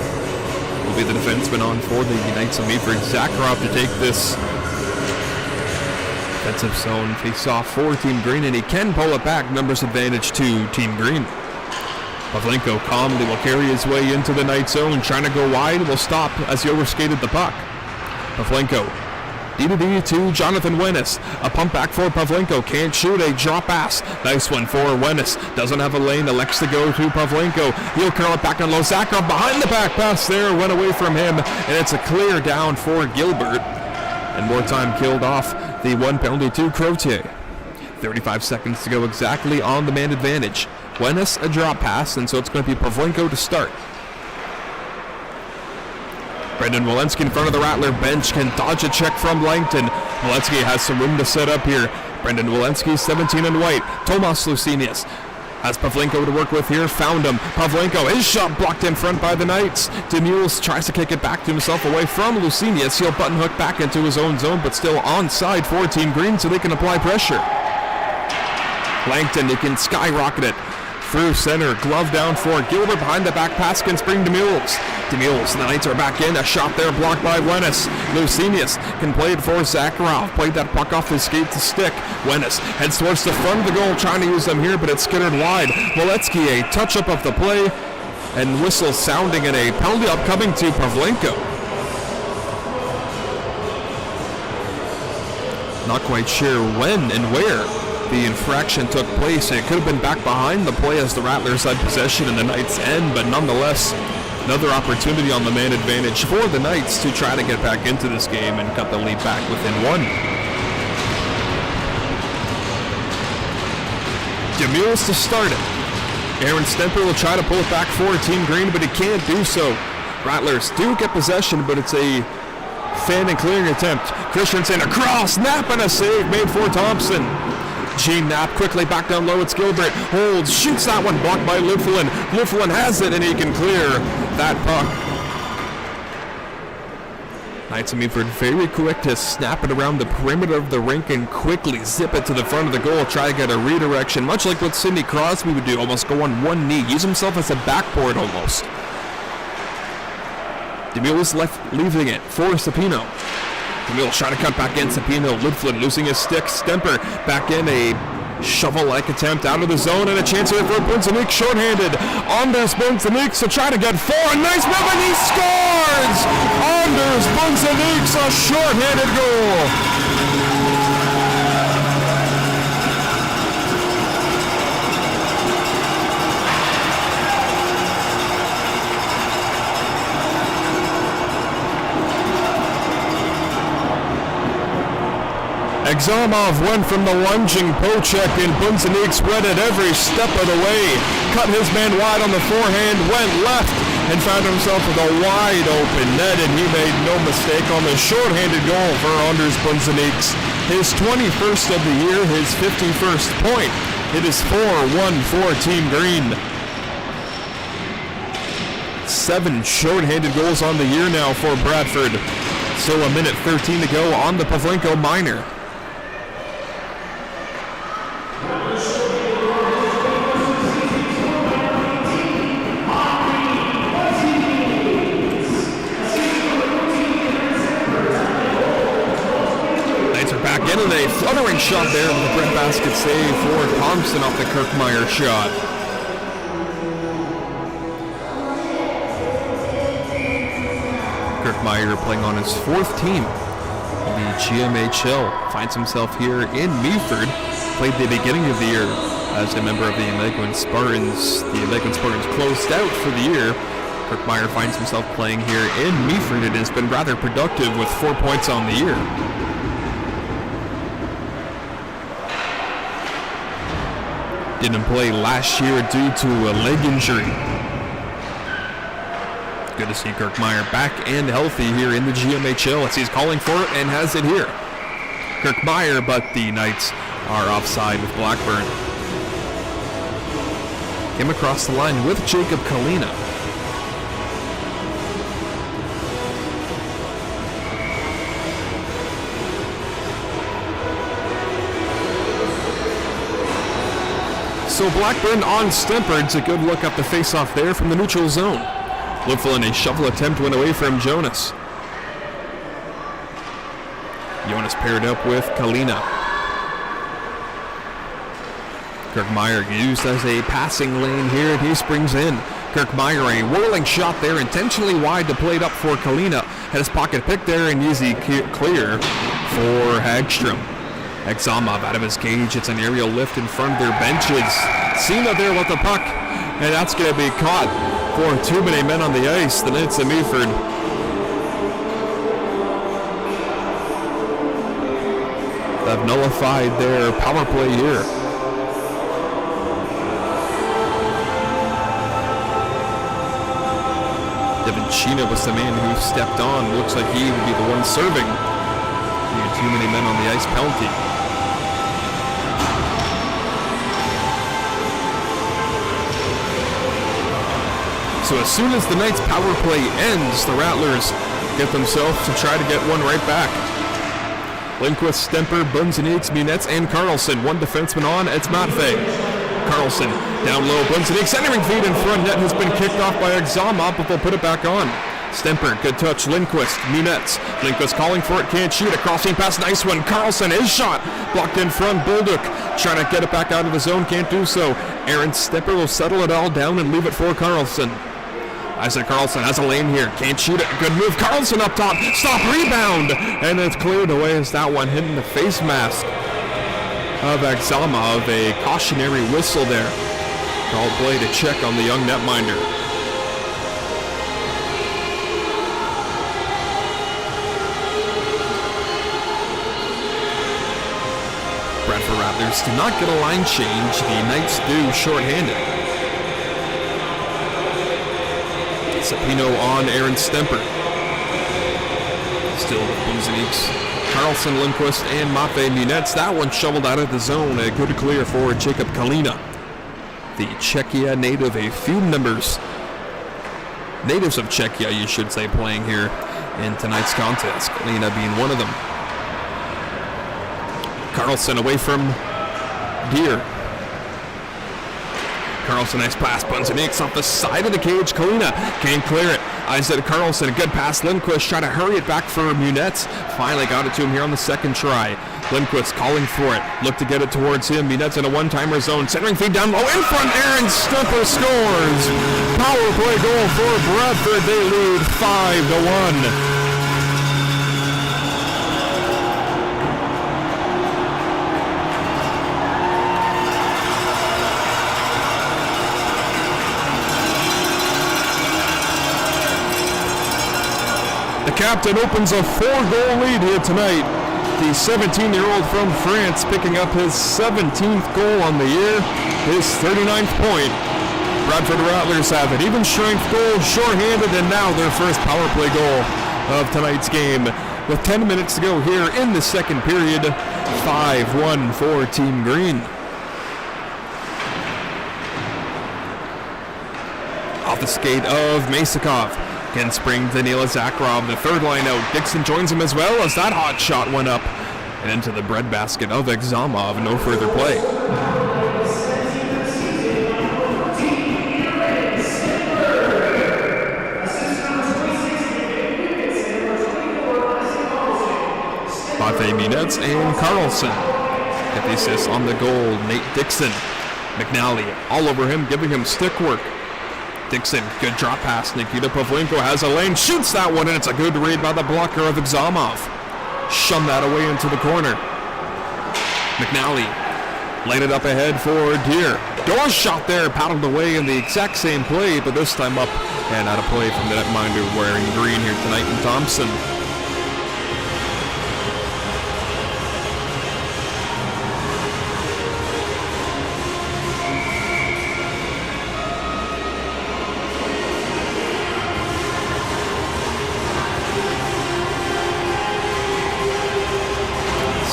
will be the defenseman on for the Knights of Meaford. Zakharov to take this defensive zone face-off for Team Green, and he can pull it back. Numbers advantage to Team Green. Pavlenko calmly will carry his way into the Knight zone, trying to go wide, will stop as he overskated the puck. Pavlenko, D2D to Jonathan Wennis. A pump back for Pavlenko, can't shoot, a drop pass. Nice one for Wennis, doesn't have a lane, elects to go to Pavlenko. He'll curl it back on Lozakov, behind the back pass there, went away from him, and it's a clear down for Gilbert. And more time killed off the one penalty to Crote. 35 seconds to go exactly on the man advantage. Wennis a drop pass, and so it's going to be Pavlenko to start. Brendan Walensky in front of the Rattler bench can dodge a check from Langton. Walensky has some room to set up here. Brendan Walensky, 17 and white. Tomas Lucinius has Pavlenko to work with here. Found him. Pavlenko, his shot blocked in front by the Knights. Demules tries to kick it back to himself away from Lucinius. He'll button hook back into his own zone, but still onside for Team Green, so they can apply pressure. Langton, he can skyrocket it through center. Glove down for Gilbert. Behind the back pass can spring Demules. Demules, the Knights are back in. A shot there blocked by Wenis. Lucinius can play it for Zakharov. Played that puck off his skate to stick. Wenis heads towards the front of the goal, trying to use them here, but it's skittered wide. Walensky, a touch-up of the play, and whistle sounding, and a penalty upcoming to Pavlenko. Not quite sure when and where the infraction took place. It could have been back behind the play as the Rattlers had possession in the Knights' end, but nonetheless, another opportunity on the man advantage for the Knights to try to get back into this game and cut the lead back within one. Demules to start it. Aaron Stemper will try to pull it back for Team Green, but he can't do so. Rattlers do get possession, but it's a fan and clearing attempt. Christensen across, Knapp, and a save made for Thompson. Gene Knapp quickly back down low. It's Gilbert. Holds, shoots that one, blocked by Luflin. Luflin has it, and he can clear that puck. Knights of Meaford very quick to snap it around the perimeter of the rink and quickly zip it to the front of the goal. Try to get a redirection, much like what Sidney Crosby would do. Almost go on one knee. Use himself as a backboard almost. Demules left, leaving it for Sapino. Demules trying to cut back in. Sapino, Luflin losing his stick. Stemper back in, a shovel-like attempt out of the zone, and a chance here for Bunzanik, shorthanded. Anders Bunzanik to try to get four. Nice move, and he scores! Anders Bunzanik's a shorthanded goal. Exarmov went from the lunging Pochek, and Bunzanik spread it every step of the way. Cut his man wide on the forehand, went left, and found himself with a wide open net, and he made no mistake on the shorthanded goal for Anders Bunzanik. His 21st of the year, his 51st point. It is 4-1 for Team Green. 7 shorthanded goals on the year now for Bradford. Still a minute 13 to go on the Pavlenko minor. And a fluttering shot there with the breadbasket save for Thompson off the Kirkmeyer shot. Kirkmeyer playing on his 4th team in the GMHL. Finds himself here in Meaford. Played the beginning of the year as a member of the Lakeland Spartans. The Lakeland Spartans closed out for the year. Kirkmeyer finds himself playing here in Meaford. It has been rather productive with 4 points on the year. Didn't play last year due to a leg injury. Good to see Kirkmeyer back and healthy here in the GMHL as he's calling for it and has it here. Kirkmeyer, but the Knights are offside with Blackburn. Came across the line with Jacob Kalina. So Blackburn on Stemper. It's a good look up the face-off there from the neutral zone. Luflin, a shuffle attempt went away from Jonas. Jonas paired up with Kalina. Kirkmeyer used as a passing lane here, and he springs in. Kirkmeyer, a whirling shot there, intentionally wide to play it up for Kalina. Had his pocket picked there, and easy clear for Hagstrom. Examov out of his cage. It's an aerial lift in front of their benches. Cena there with the puck, and that's going to be caught for too many men on the ice. The Knights of Meaford. They've nullified their power play here. Devincina was the man who stepped on. Looks like he would be the one serving. He had too many men on the ice penalty. So as soon as the night's power play ends, the Rattlers get themselves to try to get one right back. Lindquist, Stemper, Bunzeniks, Munetz, and Carlson. One defenseman on, it's Maffei. Carlson down low, Bunzenik centering feed in front. Net has been kicked off by Exama, but they'll put it back on. Stemper, good touch, Lindquist, Munetz. Lindquist calling for it, can't shoot. A crossing pass, nice one. Carlson, his shot, blocked in front. Bulduk trying to get it back out of the zone, can't do so. Aaron Stemper will settle it all down and leave it for Carlson. Isaac Carlson has a lane here, can't shoot it, good move, Carlson up top, stop, rebound, and it's cleared away as that one hitting the face mask of Exama, of a cautionary whistle there. Called play to check on the young netminder. Bradford Rattlers do not get a line change, the Knights do shorthanded. Sapino on Aaron Stemper. Still with Bunzeniks, Carlson, Lindquist, and Maffei Munetz. That one shoveled out of the zone. A good clear for Jacob Kalina. The Czechia native, a few natives of Czechia, you should say, playing here in tonight's contest. Kalina being one of them. Carlson away from Deer. Carlson, nice pass, Bunzeniks off the side of the cage. Kalina can't clear it. Isaac Carlson, a good pass. Lindquist trying to hurry it back for Munetz. Finally got it to him here on the second try. Lindquist calling for it. Look to get it towards him. Munetz in a one-timer zone. Centering feed down low in front. Aaron Stemper scores. Power play goal for Bradford. They lead 5-1. The captain opens a 4-goal lead here tonight. The 17-year-old from France picking up his 17th goal on the year, his 39th point. Bradford Rattlers have an even strength goal, shorthanded, and now their first power play goal of tonight's game. With 10 minutes to go here in the second period, 5-1 for Team Green. Off the skate of Masakov. Again, spring Danila Zakharov, the third line out. Dixon joins him as well as that hot shot went up and into the breadbasket of Exama. No further play. Maffei Munetz and Carlson get the assist on the goal. Nate Dixon, McNally all over him, giving him stick work. Dixon, good drop pass. Nikita Pavlenko has a lane, shoots that one, and it's a good read by the blocker of Examov. Shun that away into the corner. McNally laid it up ahead for Deer. Door shot there, paddled away in the exact same play, but this time up and out of play from the netminder wearing green here tonight in Thompson.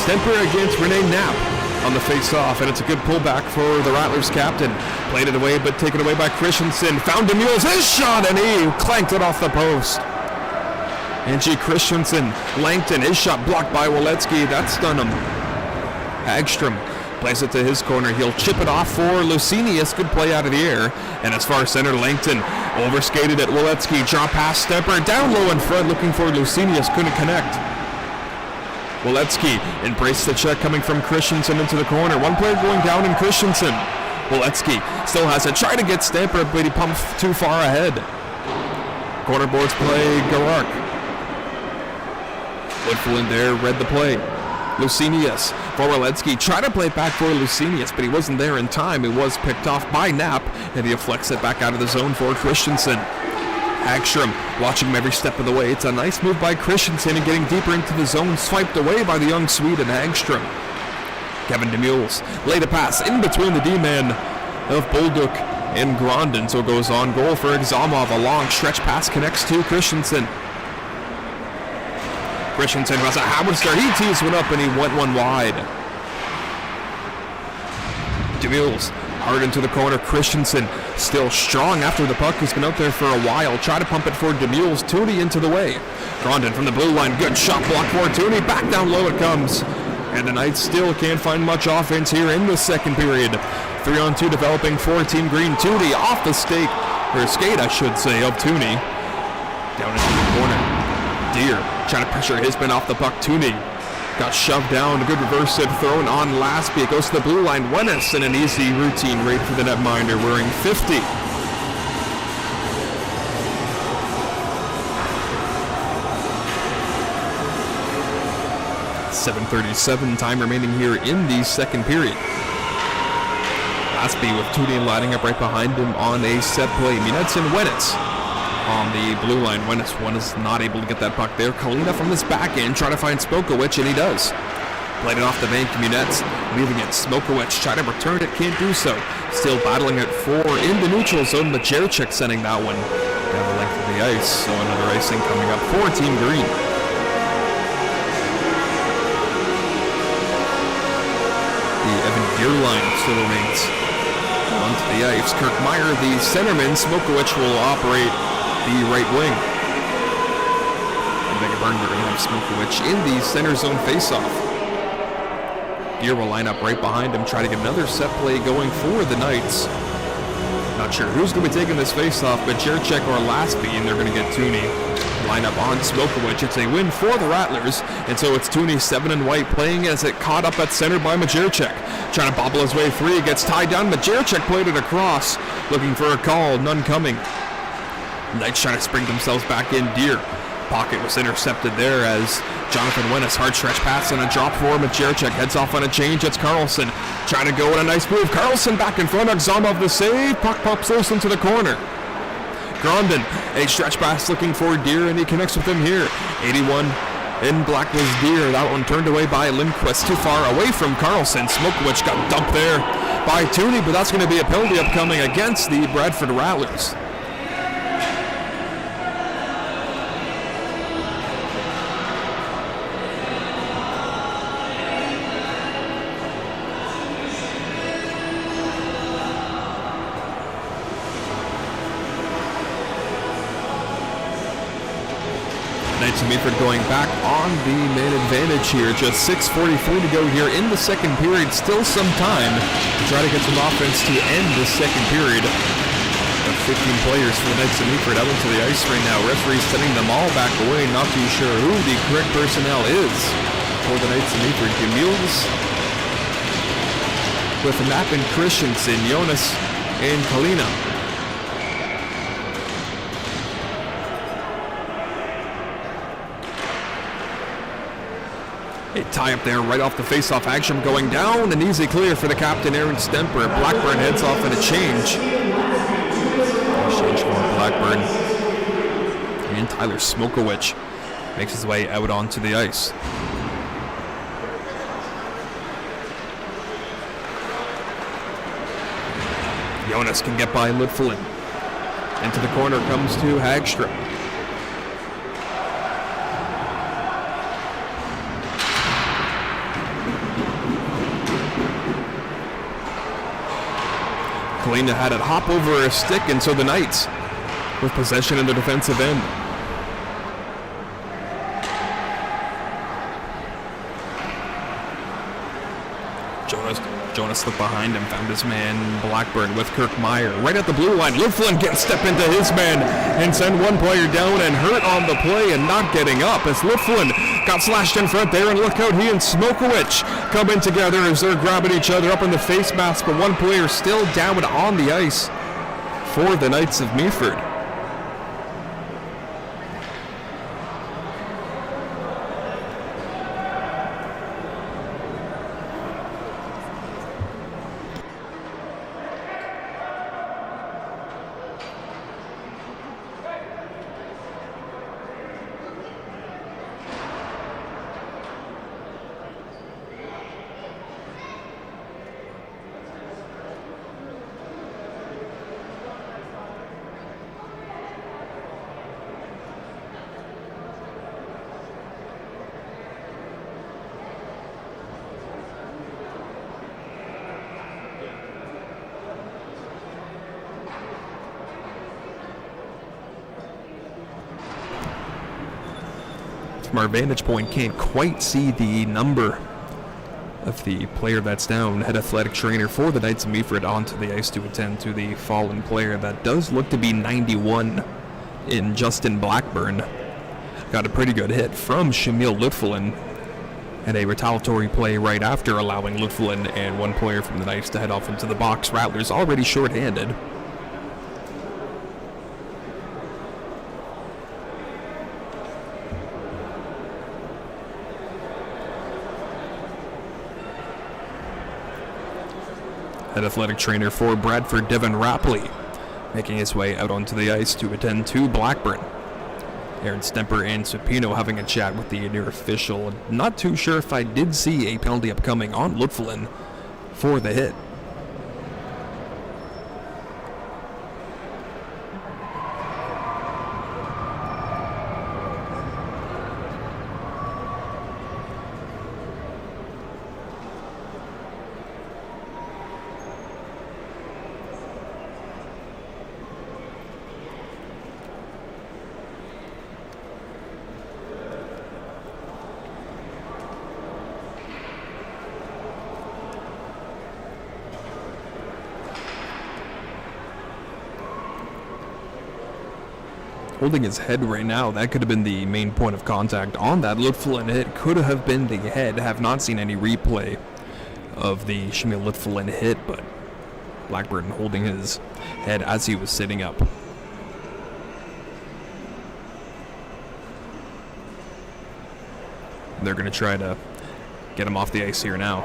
Stemper against Rene Knapp on the face-off, and it's a good pullback for the Rattlers captain. Played it away, but taken away by Christensen. Found DeMules, his shot, and he clanked it off the post. Angie Christensen, Langton, his shot blocked by Waletsky. That stunned him. Hagstrom plays it to his corner. He'll chip it off for Lucinius. Good play out of the air. And as far as center, Langton overskated it. Waletsky, drop pass, Stemper, down low in front, looking for Lucinius. Couldn't connect. Waletsky embraced the check coming from Christensen into the corner. One player going down in Christensen. Waletsky still has it. Try to get Stemper, but he pumped too far ahead. Corner boards play Garak. Woodfull in there, read the play. Lucinius for Waletsky. Try to play back for Lucinius, but he wasn't there in time. It was picked off by Knapp, and he deflects it back out of the zone for Christensen. Hagstrom watching him every step of the way. It's a nice move by Christensen and getting deeper into the zone, swiped away by the young Swede and Hagstrom. Kevin DeMules laid a pass in between the D-man of Bulduk in Grondin, so it goes on goal for Examov. A long stretch pass connects to Christensen. Christensen has a hammer start. He tees one up and he went one wide. DeMules hard into the corner. Christensen still strong after the puck. He's been out there for a while. Try to pump it for DeMules. Tooney into the way. Grondin from the blue line. Good shot block for Tooney. Back down low it comes. And the Knights still can't find much offense here in the second period. 3-on-2 developing for Team Green. Tooney off the skate I should say, of Tooney. Down into the corner. Deer trying to pressure his man off the puck. Tooney got shoved down. A good reverse hit thrown on Lasby. It goes to the blue line. Wennis and an easy routine right for the netminder, wearing 50. .737 time remaining here in the second period. Lasby with Tooney lining up right behind him on a set play. Munetz and Wenitz on the blue line. Wenitz is not able to get that puck there. Kalina from this back end trying to find Smokowicz, and he does. Played it off the bank. Munetz leaving it. Smokowicz trying to return it, can't do so. Still battling it for in the neutral zone, but Jerchik sending that one down the length of the ice. So another icing coming up for Team Green. Deer line still remains onto the ice. Kirk Meyer, the centerman. Smokowicz will operate the right wing. And Megan Burnberg and have Smokowicz in the center zone faceoff. Deer will line up right behind him, try to get another set play going for the Knights. Not sure who's going to be taking this faceoff, but Jerchik or Lasby, and they're going to get Tooney. Line up on Smokowicz. It's a win for the Rattlers, and so it's Tooney 7 and white playing as it caught up at center by Majerchik. Trying to bobble his way free, gets tied down. Majerchik played it across, looking for a call, none coming. Knights trying to spring themselves back in. Deer pocket was intercepted there as Jonathan Wennis hard stretch pass and a drop for Majerchik. Heads off on a change. It's Carlson trying to go in a nice move. Carlson back in front. Examov the save. Puck pops loose into the corner. Grondin, a stretch pass looking for Deer, and he connects with him here. 81 in black was Deer. That one turned away by Lindquist. Too far away from Carlson. Smokowicz got dumped there by Tooney, but that's going to be a penalty upcoming against the Bradford Rattlers. Meaford going back on the man advantage here. Just 6:44 to go here in the second period. Still some time to try to get some offense to end the second period. 15 players for the Knights of Meaford out into the ice right now. Referees sending them all back away. Not too sure who the correct personnel is for the Knights of Meaford. Demules with Knapp and Christensen, Jonas and Kalina. A tie up there right off the face-off. Action going down. An easy clear for the captain, Aaron Stemper. Blackburn heads off in a change. Change for Blackburn. And Tyler Smokowicz makes his way out onto the ice. Jonas can get by Lidfelin. Into the corner comes to Hagstrom. Kalina had it hop over a stick, and so the Knights with possession in the defensive end. Jonas slipped behind him, found his man Blackburn with Kirk Meyer. Right at the blue line, Lidfelin can step into his man and send one player down and hurt on the play and not getting up as Lidfelin got slashed in front there, and look out, he and Smokowicz come in together as they're grabbing each other up in the face mask, but one player still down on the ice for the Knights of Meaford. from our vantage point, can't quite see the number of the player that's down. Head athletic trainer for the Knights of Meaford onto the ice to attend to the fallen player. That does look to be 91 in Justin Blackburn. Got a pretty good hit from Shamil Lutfulin, and a retaliatory play right after, allowing Lutfulin and one player from the Knights to head off into the box. Rattlers already shorthanded. Head athletic trainer for Bradford, Devin Rapley, making his way out onto the ice to attend to Blackburn. Aaron Stemper and Supino having a chat with the near official. Not too sure if I did see a penalty upcoming on Lutfulin for the hit. Holding his head right now, that could have been the main point of contact on that Lutfulin hit. Could have been the head. Have not seen any replay of the Shamil Lutfulin hit, but Blackburn holding his head as he was sitting up. They're going to try to get him off the ice here now.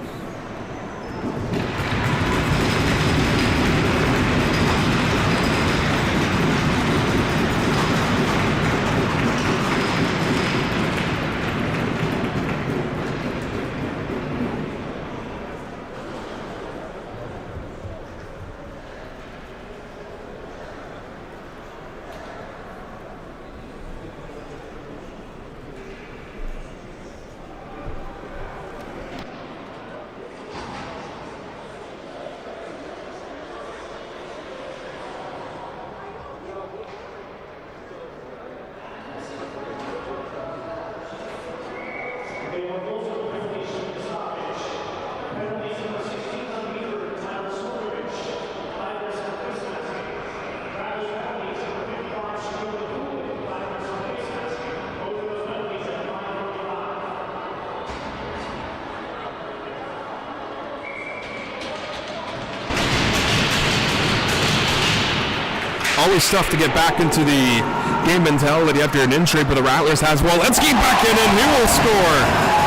Always tough to get back into the game mentality after an injury, but the Rattlers has Walensky back in, and he will score.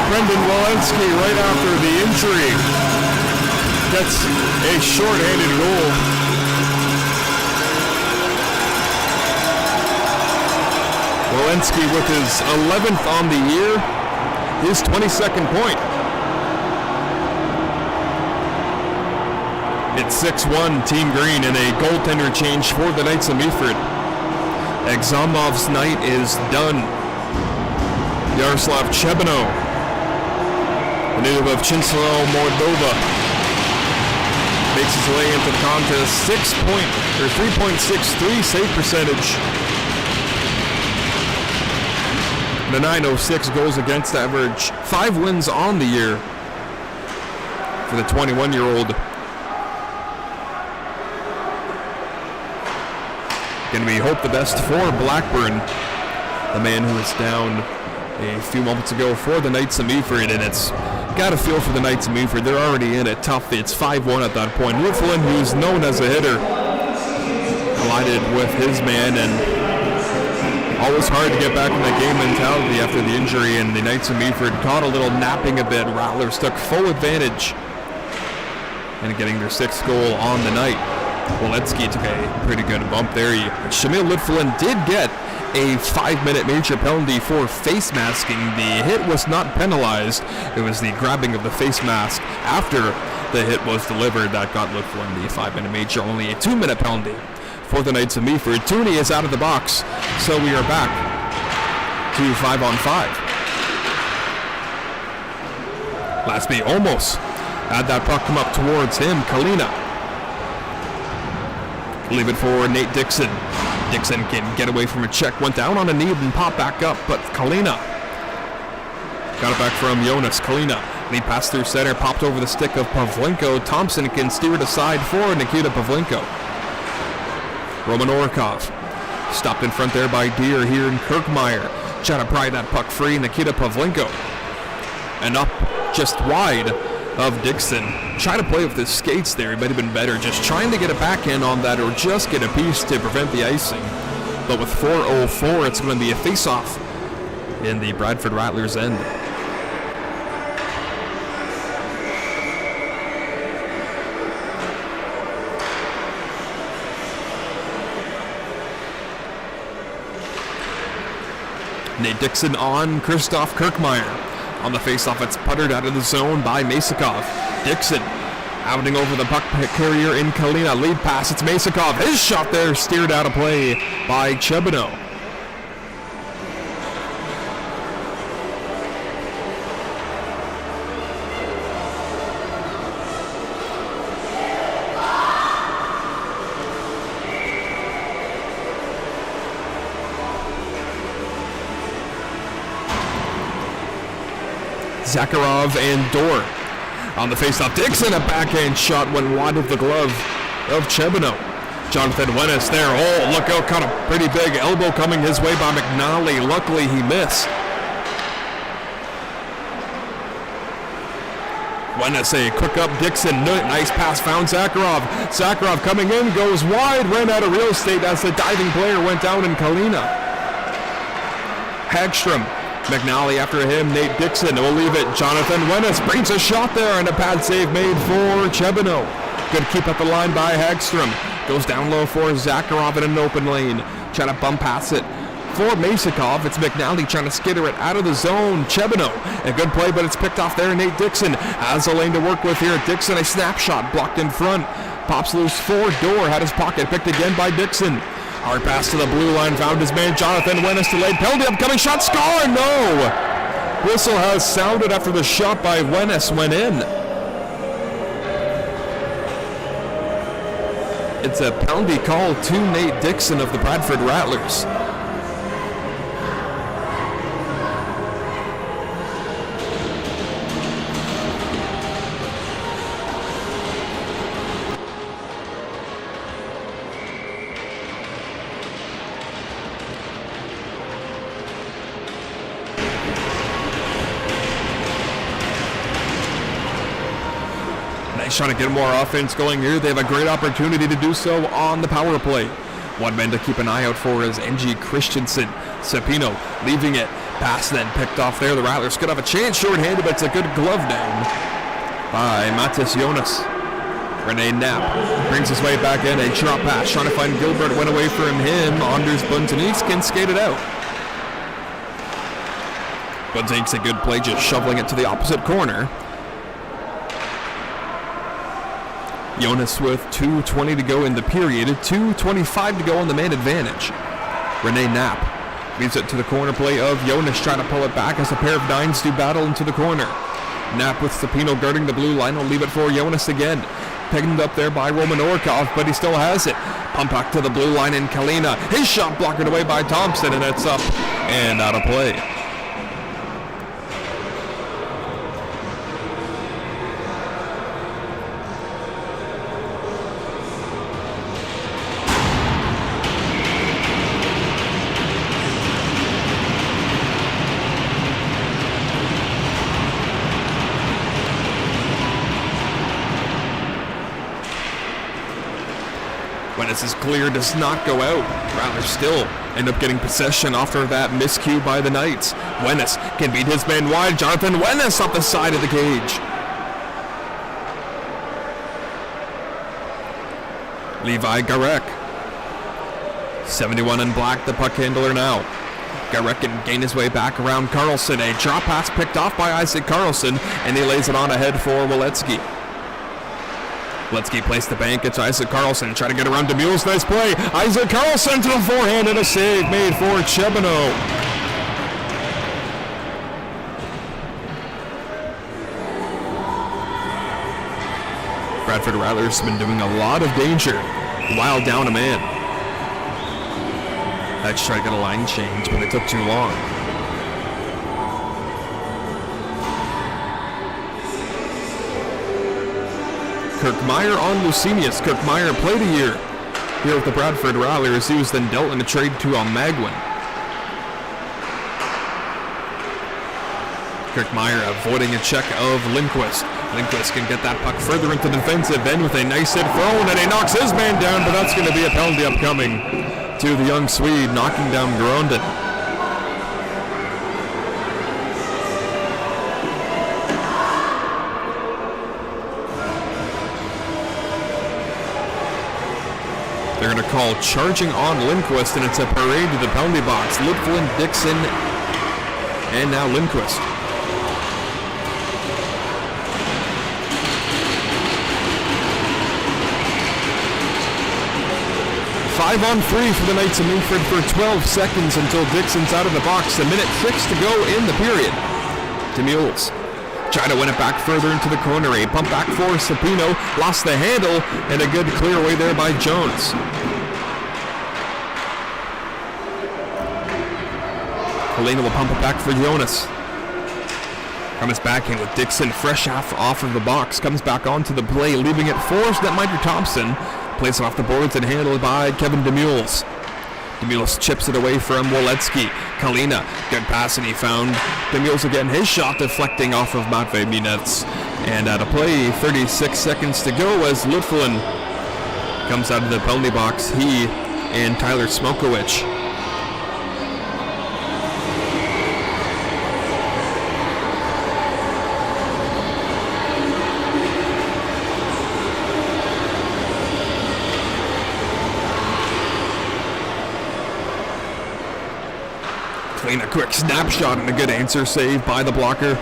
Brendan Walensky, right after the injury, gets a shorthanded goal. Walensky with his 11th on the year, his 22nd point. It's 6-1 Team Green, and a goaltender change for the Knights of Meaford. Examov's night is done. Yaroslav Chebano, a native of Chinsalo, Moldova, makes his way into the contest. 3.63 save percentage. The .906 goals against average. 5 wins on the year for the 21-year-old. Going to be hope the best for Blackburn, the man who was down a few moments ago for the Knights of Meaford, and it's got to feel for the Knights of Meaford. They're already in it tough. It's 5-1 at that point. Lutfulin, who's known as a hitter, collided with his man, and always hard to get back in that game mentality after the injury, and the Knights of Meaford caught a little napping a bit. Rattlers took full advantage and getting their 6th goal on the night. Walensky took a pretty good bump there. Shamil Lutfulin did get a 5-minute major penalty for face masking. The hit was not penalized. It was the grabbing of the face mask after the hit was delivered that got Lutfulin the 5-minute major. Only a 2-minute penalty for the Knights of Meaford. Tooney is out of the box, so we are back to 5-on-5. Lasby almost had that puck come up towards him. Kalina. Leave it for Nate Dixon. Dixon can get away from a check. Went down on a knee and popped back up, but Kalina Got it back from Jonas. Kalina. Lead pass through center. Popped over the stick of Pavlenko. Thompson can steer it aside for Nikita Pavlenko. Roman Orikov. Stopped in front there by Deer here in Kirkmeyer. Trying to pry that puck free. Nikita Pavlenko. And up just wide of Dixon. Trying to play with his skates there. He might have been better just trying to get a backhand on that or just get a piece to prevent the icing. But with 4:04, it's going to be a face-off in the Bradford Rattlers end. Nate Dixon on Christoph Kirkmeyer. On the face-off, it's puttered out of the zone by Masakov. Dixon outing over the puck carrier in Kalina. Lead pass, it's Masakov. His shot there steered out of play by Chebino. Zakharov and Dorr on the faceoff. Dixon, a backhand shot went wide of the glove of Chebino. Jonathan Wennis there. Oh, look out, caught a pretty big elbow coming his way by McNally. Luckily, he missed. Wennis, a quick up Dixon. Nice pass, found Zakharov. Zakharov coming in, goes wide, ran out of real estate as the diving player went down in Kalina. Hagstrom. McNally after him, Nate Dixon will leave it. Jonathan Wennis brings a shot there and a pad save made for Chebino. Good keep at the line by Hagstrom. Goes down low for Zakharov in an open lane. Trying to bump past it for Masakov. It's McNally trying to skitter it out of the zone. Chebino, a good play, but it's picked off there. Nate Dixon has a lane to work with here. Dixon, a snapshot blocked in front. Pops loose for Dorr. Had his pocket picked again by Dixon. Hard pass to the blue line, found his man Jonathan Wennis, delayed penalty, upcoming shot, score, no! Whistle has sounded after the shot by Wennis went in. It's a penalty call to Nate Dixon of the Bradford Rattlers. Trying to get more offense going here. They have a great opportunity to do so on the power play. One man to keep an eye out for is NG Christensen. Cepino leaving it. Pass then picked off there. The Rattlers could have a chance shorthanded, but it's a good glove down by Matis Jonas. Rene Knapp brings his way back in. A drop pass trying to find Gilbert. Went away from him. Anders Buntanis can skate it out. Buntanis a good play, just shoveling it to the opposite corner. Jonas with 2:20 to go in the period, 2:25 to go on the man advantage. Rene Knapp leaves it to the corner play of Jonas, trying to pull it back as a pair of nines do battle into the corner. Knapp with Cepino guarding the blue line will leave it for Jonas again. Picked up there by Roman Orikov, but he still has it. Pump back to the blue line in Kalina. His shot blocked away by Thompson, and it's up and out of play. When this is clear, does not go out. Rattlers still end up getting possession after that miscue by the Knights. Wennis can beat his man wide. Jonathan Wennis off the side of the cage. Levi Garek. 71 in black, the puck handler now. Garek can gain his way back around Carlson. A drop pass picked off by Isaac Carlson, and he lays it on ahead for Waletsky. Waletsky placed the bank. It's Isaac Carlson. Try to get around DeMule's. Nice play. Isaac Carlson to the forehand and a save made for Chebino. Bradford Rattlers have been doing a lot of danger while down a man. Let's try to get a line change, but it took too long. Kirkmeyer on Lucenius. Kirkmeyer played a year here with the Bradford Rattlers. He was then dealt in a trade to Magwin. Kirkmeyer avoiding a check of Lindquist. Lindquist can get that puck further into the defensive end with a nice hit thrown, and he knocks his man down, but that's going to be a penalty upcoming to the young Swede, knocking down Grundon. They're going to call charging on Lindquist, and it's a parade to the penalty box. Litflin, Dixon, and now Lindquist. 5-on-3 for the Knights of Meaford for 12 seconds until Dixon's out of the box. 1:06 to go in the period. DeMules trying to win it back further into the corner. A pump back for Sapino. Lost the handle, and a good clear away there by Jones. Helena will pump it back for Jonas. Comes back in with Dixon fresh off of the box. Comes back onto the play, leaving it for Netminder Thompson. Plays it off the boards and handled by Kevin DeMules. DeMules chips it away from Woletsky. Kalina, good pass, and he found DeMules again. His shot deflecting off of Matvey Minets. And out of play, 36 seconds to go as Litflin comes out of the penalty box. He and Tyler Smokowicz. A quick snapshot and a good answer save by the blocker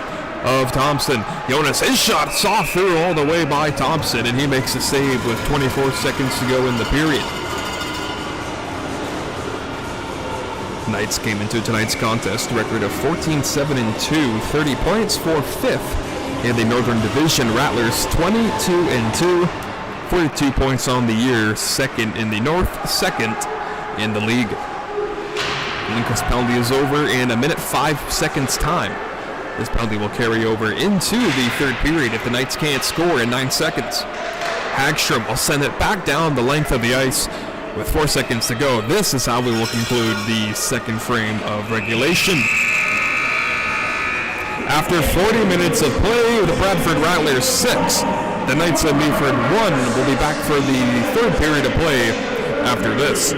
of Thompson. Jonas, his shot saw through all the way by Thompson, and he makes a save with 24 seconds to go in the period. Knights came into tonight's contest record of 14-7-2, 30 points for 5th in the Northern Division. Rattlers 22-2, 42 points on the year, 2nd in the North, 2nd in the league. Lincoln's penalty is over in 1:05 time. This penalty will carry over into the third period if the Knights can't score in 9 seconds. Hagstrom will send it back down the length of the ice with 4 seconds to go. This is how we will conclude the second frame of regulation. After 40 minutes of play, the Bradford Rattlers 6, the Knights of Meaford 1 will be back for the third period of play after this.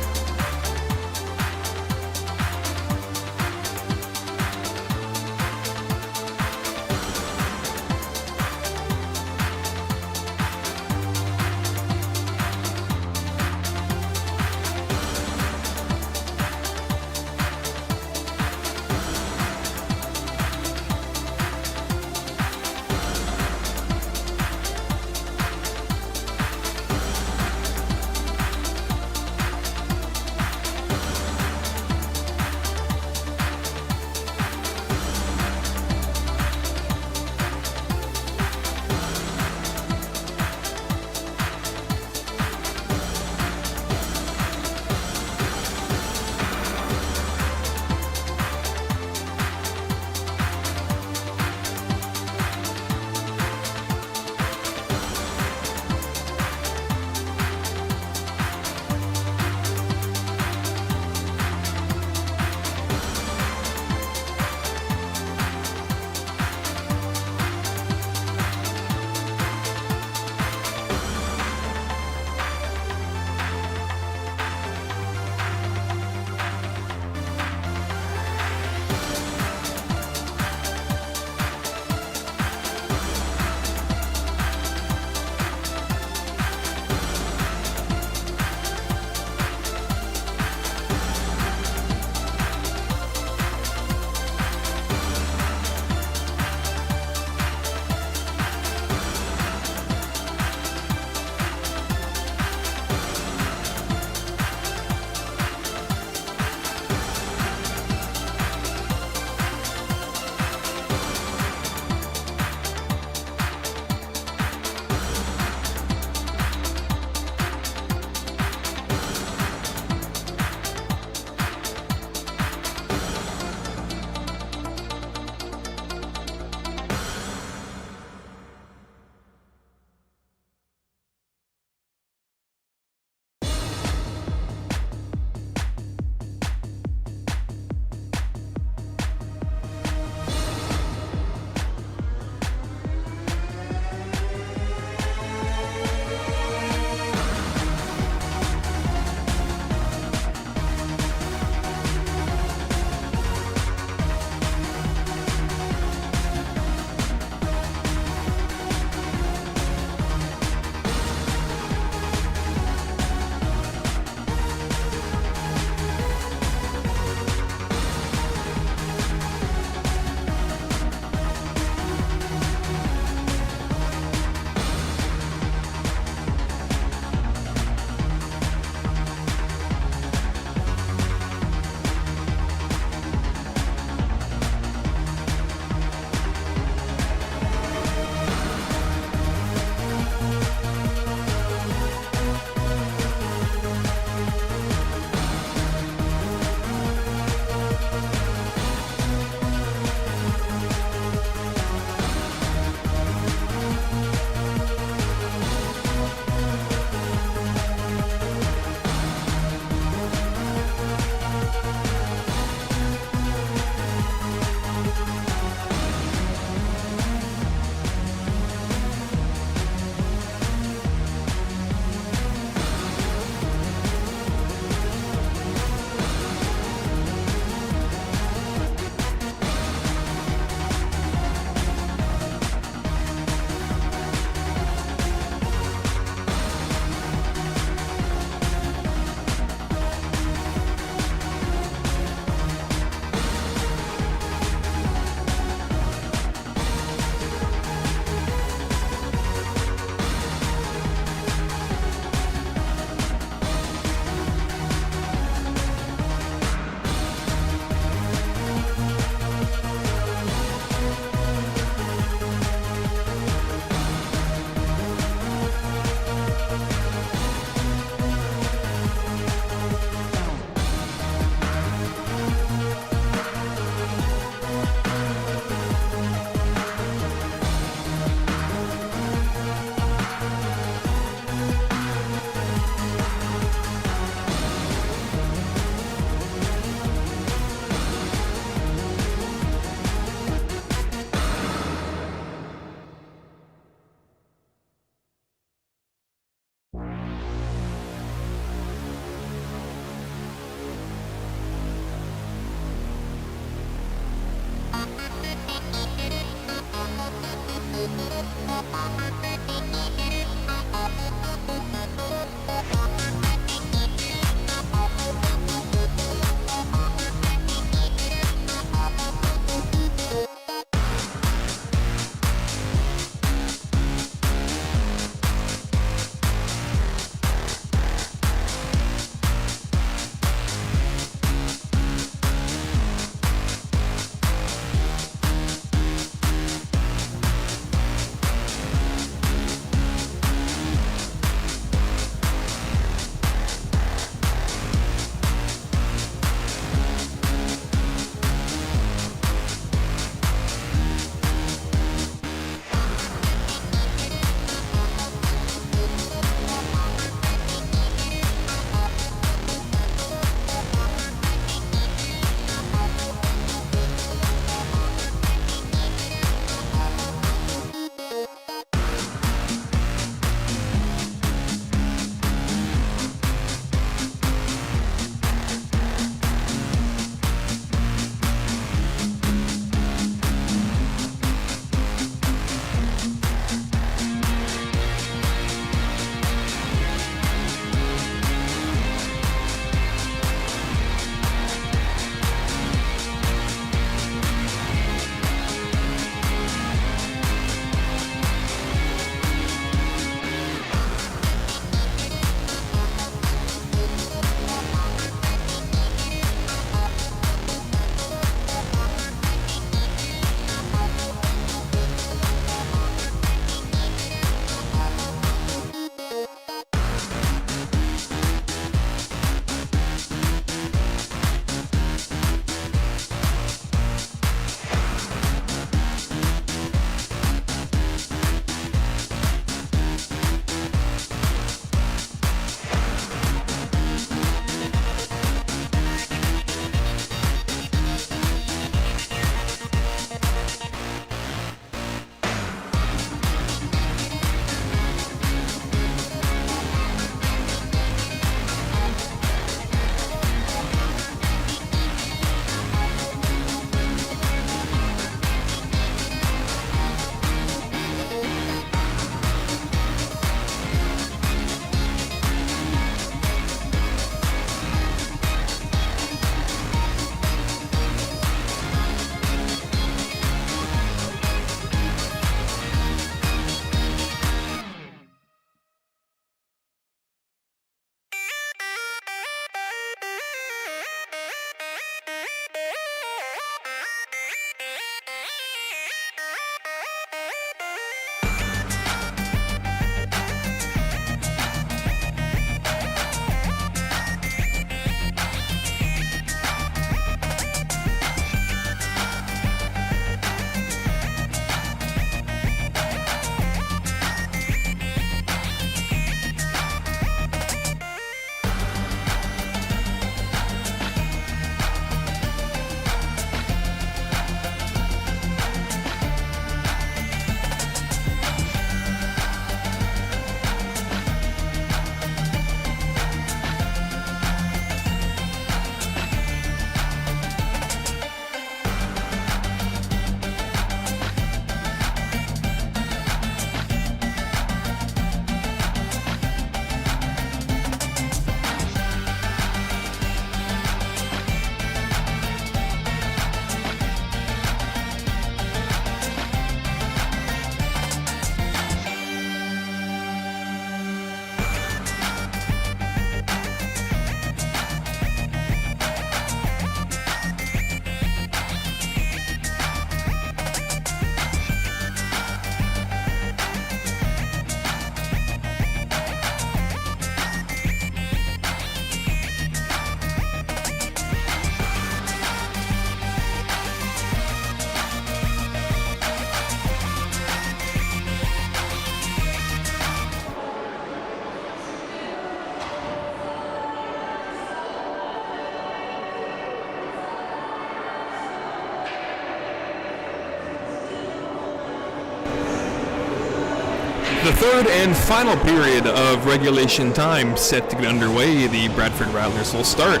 The third and final period of regulation time set to get underway. The Bradford Rattlers will start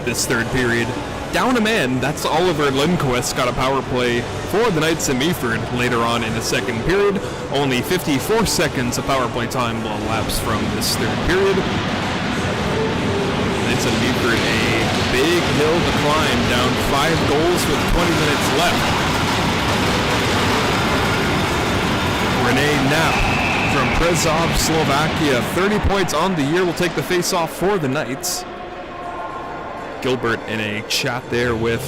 this third period down a man. That's Oliver Lindquist, got a power play for the Knights of Meaford later on in the second period. Only 54 seconds of power play time will elapse from this third period. Knights of Meaford, a big hill to climb, down 5 goals with 20 minutes left. Renee Knapp from Prezov, Slovakia, 30 points on the year, will take the face-off for the Knights. Gilbert in a chat there with,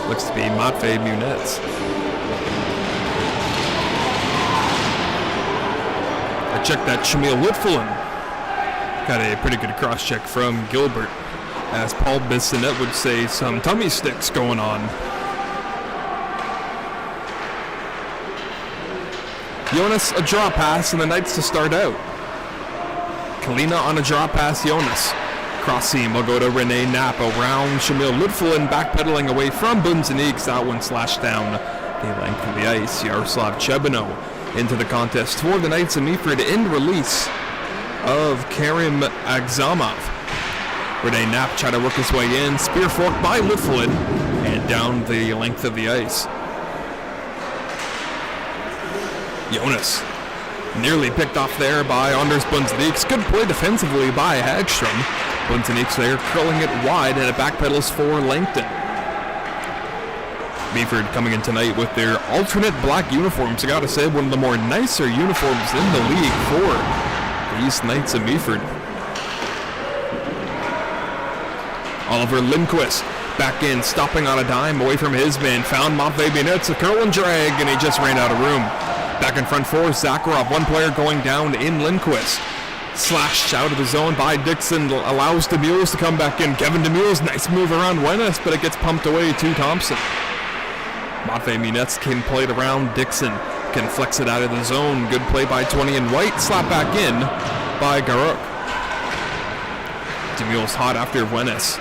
looks to be Matvei Munetz. I checked that Shamil Litfullen. Got a pretty good cross-check from Gilbert. As Paul Bissonette would say, some tummy sticks going on. Jonas, a draw pass, and the Knights to start out. Kalina on a draw pass, Jonas. Cross seam will go to Renee Knapp around Shamil Litfullen, backpedaling away from Bunzaniks. That one slashed down the length of the ice. Yaroslav Chebino into the contest for the Knights of Meaford in release of Karim Agzamov. Renee Knapp tried to work his way in, spear fork by Litfullen, and down the length of the ice. Jonas nearly picked off there by Anders Bunzaniks. Good play defensively by Hagstrom. Bunzaniks there curling it wide, and it backpedals for Langton. Meaford coming in tonight with their alternate black uniforms. I gotta say, one of the more nicer uniforms in the league for these Knights of Meaford. Oliver Lindquist back in, stopping on a dime away from his man. Found Matvei Munetz, a curl and drag, and he just ran out of room. Back in front for Zakharov, one player going down in Lindquist. Slashed out of the zone by Dixon, allows Demules to come back in. Kevin Demules, nice move around Wenis, but it gets pumped away to Thompson. Matvei Munetz can play it around Dixon, can flex it out of the zone. Good play by 20 and White, slap back in by Garuk. Demules hot after Wenis.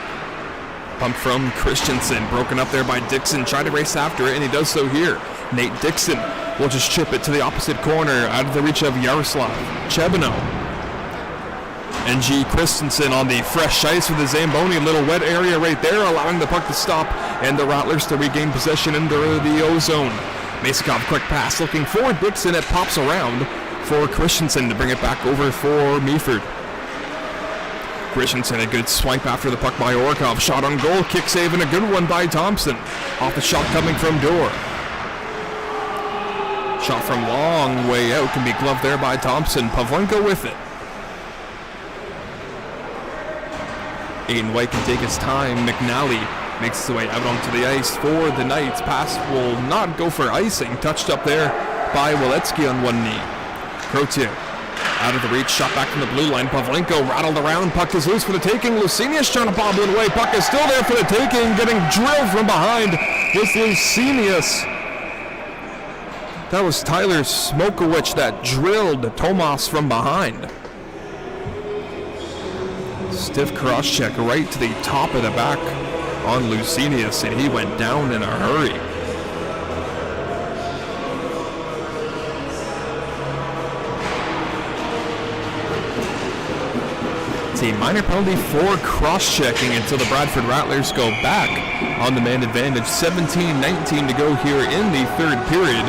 Pumped from Christensen, broken up there by Dixon, trying to race after it, and he does so here. Nate Dixon will just chip it to the opposite corner, out of the reach of Yaroslav Chebino. NG Christensen on the fresh ice with the Zamboni, little wet area right there, allowing the puck to stop, and the Rattlers to regain possession into the O-zone. Masakov, quick pass, looking for Dixon, it pops around for Christensen to bring it back over for Meaford. Christensen, a good swipe after the puck by Orkov, shot on goal, kick save, and a good one by Thompson. Off the shot coming from Dorr. Shot from long way out, can be gloved there by Thompson. Pavlenko with it. Aiden White can take his time. McNally makes his way out onto the ice for the Knights. Pass will not go for icing. Touched up there by Waletsky on one knee. Crotier out of the reach, shot back from the blue line. Pavlenko rattled around, puck is loose for the taking. Lucinius trying to bobble it away. Puck is still there for the taking, getting drilled from behind with Lucinius. That was Tyler Smokowicz that drilled Tomas from behind. Stiff cross check right to the top of the back on Lucinius, and he went down in a hurry. It's a minor penalty for cross-checking until the Bradford Rattlers go back on the man advantage. 17-19 to go here in the third period.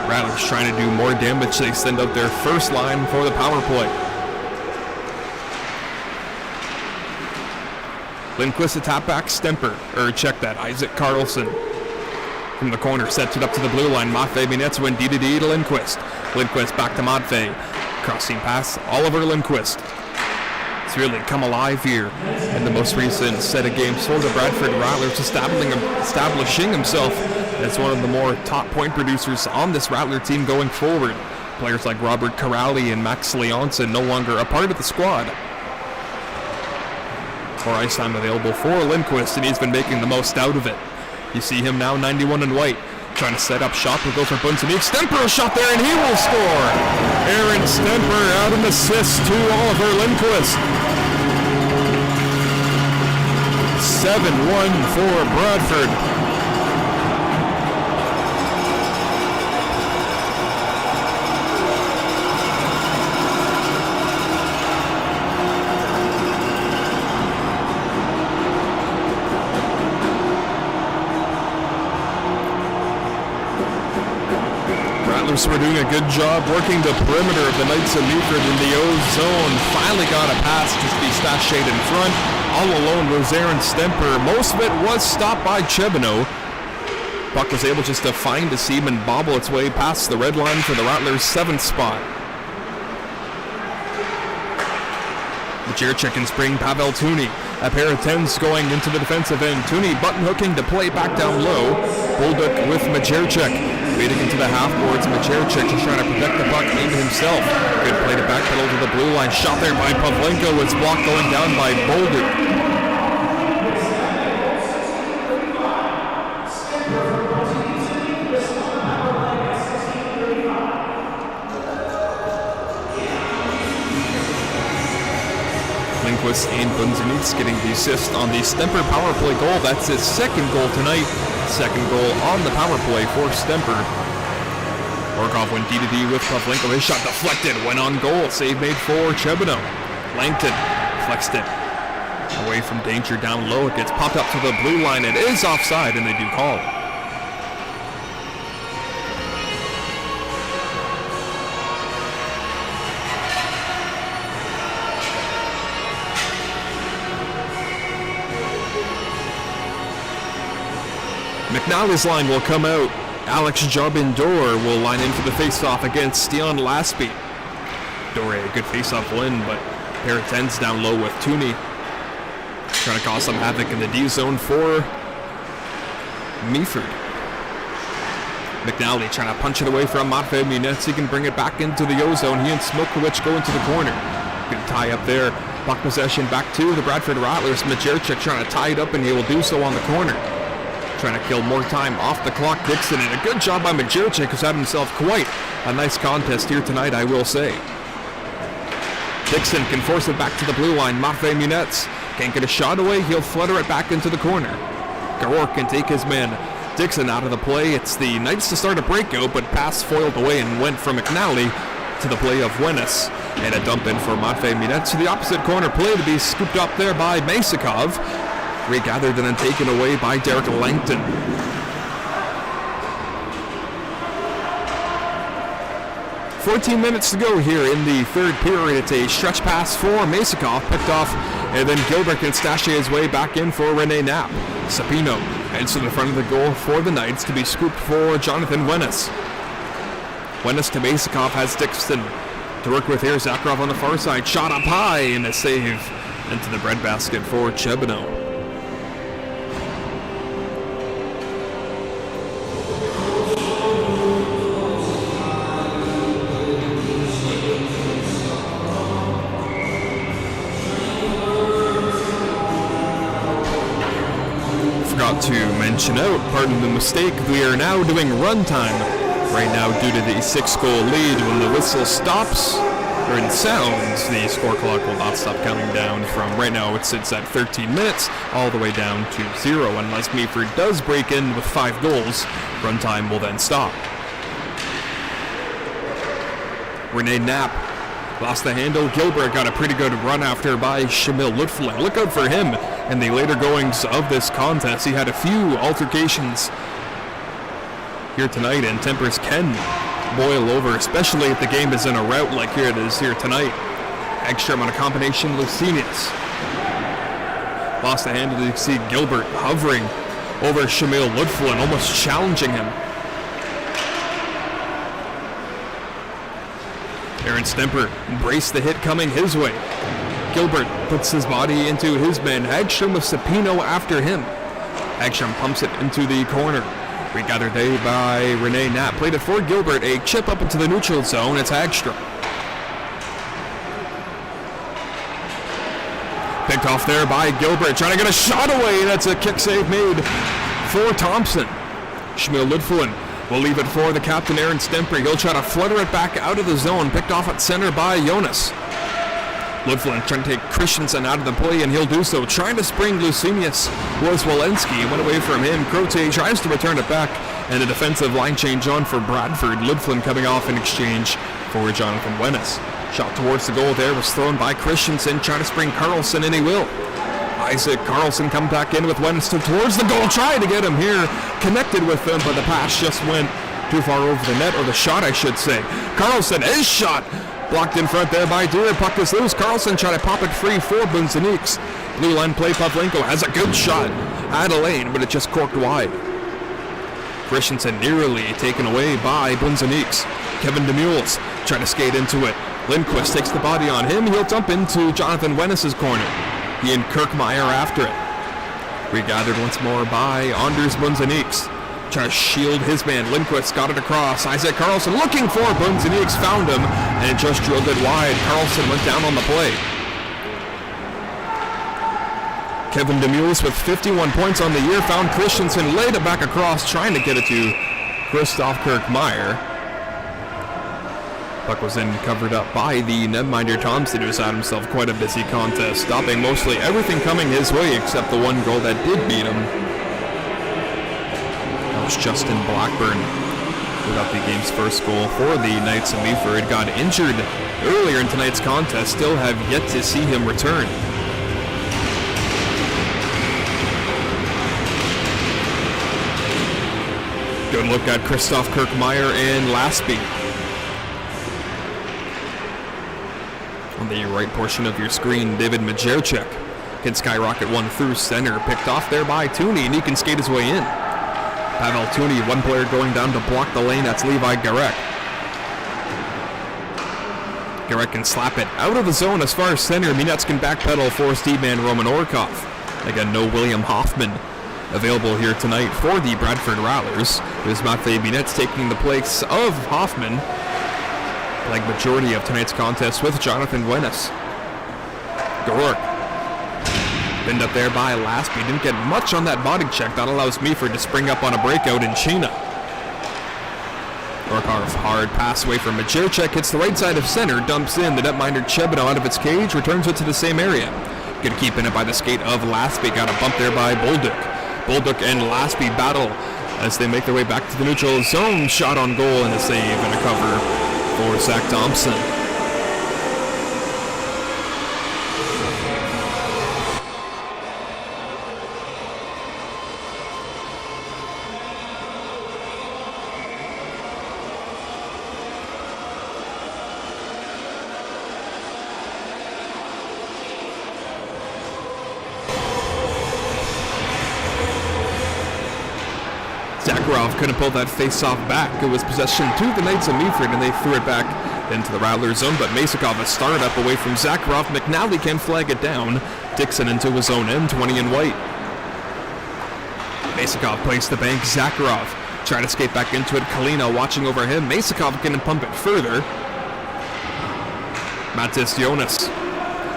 Rattlers trying to do more damage. They send out their first line for the power play. Lindquist a tap back, check that, Isaac Carlson. From the corner, sets it up to the blue line. Matvei Munetz went D to Lindquist. Lindquist back to Matvei. Crossing pass, Oliver Lindquist. It's really come alive here in the most recent set of games for the Bradford Rattlers, establishing himself as one of the more top point producers on this Rattler team going forward. Players like Robert Corrali and Max Leonson no longer a part of the squad. More ice time available for Lindquist, and he's been making the most out of it. You see him now, 91 and White, trying to set up shot, will go for Bunzaniks. Stemper a shot there, and he will score! Aaron Stemper out an assist to Oliver Lindquist. 7-1 for Bradford. Rattlers were doing a good job working the perimeter of the Knights of Meaford in the O zone. Finally got a pass just to be sashayed in front. All alone was Aaron Stemper. Most of it was stopped by Chebino. Puck was able just to find a seam and bobble its way past the red line for the Rattlers' 7th spot. Majerchik can spring Pavel Tooney. A pair of 10s going into the defensive end. Tooney button hooking to play back down low. Bolduc with Majerchik. Leading into the half boards. Majerchik just trying to protect the puck in himself. Good play to backpedal to the blue line. Shot there by Pavlenko. It's blocked going down by Bolduc. And Bunzenitz getting the assist on the Stemper power play goal. That's his 2nd goal tonight. 2nd goal on the power play for Stemper. Orkov went D-to-D with Pavlenko. His shot deflected, went on goal. Save made for Chebino. Langton flexed it away from danger down low. It gets popped up to the blue line. It is offside, and they do call. McNally's line will come out. Alex Jobin-Dor will line in for the face-off against Stian Lasby. Dore, a good face-off win, but pair of 10s down low with Tooney. Trying to cause some havoc in the D zone for Meaford. McNally trying to punch it away from Matvei Munetz. He can bring it back into the O zone. He and Smokowicz go into the corner. Good tie up there. Puck possession back to the Bradford Rattlers. Majerchik trying to tie it up, and he will do so on the corner. Trying to kill more time off the clock. Dixon, and a good job by Majerchik, who's had himself quite a nice contest here tonight, I will say. Dixon can force it back to the blue line. Matvei Munetz can't get a shot away. He'll flutter it back into the corner. Garor can take his man. Dixon out of the play. It's the Knights to start a breakout, but pass foiled away and went from McNally to the play of Wenis. And a dump in for Matvei Munetz to the opposite corner play to be scooped up there by Masakov. Regathered and then taken away by Derek Langton. "14 minutes to go here in the 3rd period. It's a stretch pass for Masakov, picked off, and then Gilbert can stash his way back in for Rene Knapp. Sapino heads to the front of the goal for the Knights to be scooped for Jonathan Wenis. Wenis to Masakov, has Dixon to work with here. Zakharov on the far side, shot up high, and a save into the breadbasket for Chebino. To mention out, pardon the mistake, we are now doing runtime right now due to the 6-goal lead. When the whistle stops, or it sounds, the score clock will not stop counting down from right now. It sits at 13 minutes all the way down to 0. Unless Meaford does break in with 5 goals, runtime will then stop. Rene Knapp lost the handle. Gilbert got a pretty good run after by Shamil Lutflin. Look out for him in the later goings of this contest. He had a few altercations here tonight, and tempers can boil over, especially if the game is in a rout like here it is here tonight. Hagstrom on a combination, Lucinius lost the handle. You see Gilbert hovering over Shamil Lutflin, almost challenging him. Aaron Stemper embraced the hit coming his way. Gilbert puts his body into his man. Hagstrom with Sapino after him. Hagstrom pumps it into the corner. Regathered there by Rene Knapp. Played it for Gilbert. A chip up into the neutral zone. It's Hagstrom. Picked off there by Gilbert. Trying to get a shot away. That's a kick save made for Thompson. Shamil Lutflin will leave it for the captain, Aaron Stemper. He'll try to flutter it back out of the zone. Picked off at center by Jonas. Lutflin trying to take Christensen out of the play, and he'll do so. Trying to spring Lucinius was Walensky. Went away from him. Crote tries to return it back, and a defensive line change on for Bradford. Lutflin coming off in exchange for Jonathan Wenis. Shot towards the goal there was thrown by Christensen. Trying to spring Carlson, and he will. Isaac Carlson come back in with Wenis towards the goal. Trying to get him here. Connected with him, but the pass just went Too far over the net, or the shot, I should say. Carlson, his shot! Blocked in front there by Deere. Puck is loose. Carlson trying to pop it free for Bunzeniks. Blue line play, Pavlenko has a good shot at a lane, but it just corked wide. Christensen nearly taken away by Bunzeniks. Kevin Demules trying to skate into it. Lindquist takes the body on him. He'll dump into Jonathan Wennis' corner. He and Kirkmeyer after it. Regathered once more by Anders Bunzeniks. Trying to shield his man. Lindquist got it across. Isaac Carlson looking for Bunzeniks, found him, and it just drilled it wide. Carlson went down on the play. Kevin Demules with 51 points on the year found Christensen, laid it back across, trying to get it to Christoph Kirkmeyer. Puck was then covered up by the netminder Thompson, who's had himself quite a busy contest, stopping mostly everything coming his way except the one goal that did beat him. That was Justin Blackburn, who got the game's first goal for the Knights of Meaford. Got injured earlier in tonight's contest, still have yet to see him return. Good look at Christoph Kirkmeyer and Lasby. On the right portion of your screen, David Majerchuk can skyrocket one through center, picked off there by Tooney, and he can skate his way in. Pavel Tooney, one player going down to block the lane, that's Levi Garek. Garek can slap it out of the zone as far as center. Minets can backpedal for D-man Roman Orkov. Again, no William Hoffman available here tonight for the Bradford Rattlers. There's Matvei Minets taking the place of Hoffman, like majority of tonight's contest, with Jonathan Wennis. Gork pinned up there by Lasby. Didn't get much on that body check. That allows Meaford to spring up on a breakout in China. Orkov, hard pass away from Majerchuk, hits the right side of center, dumps in the netminder Chebino out of its cage, returns it to the same area. Good keep in it by the skate of Lasby. Got a bump there by Bolduc. Bolduc and Lasby battle as they make their way back to the neutral zone. Shot on goal and a save and a cover for Zach Thompson. Zakharov couldn't pull that face-off back. It was possession to the Knights of Meaford, and they threw it back into the Rattlers zone, but Masakov has started up away from Zakharov. McNally can flag it down. Dixon into his own end, 20 in white. Masakov plays the bank. Zakharov trying to skate back into it. Kalina watching over him. Masakov can pump it further. Matis Jonas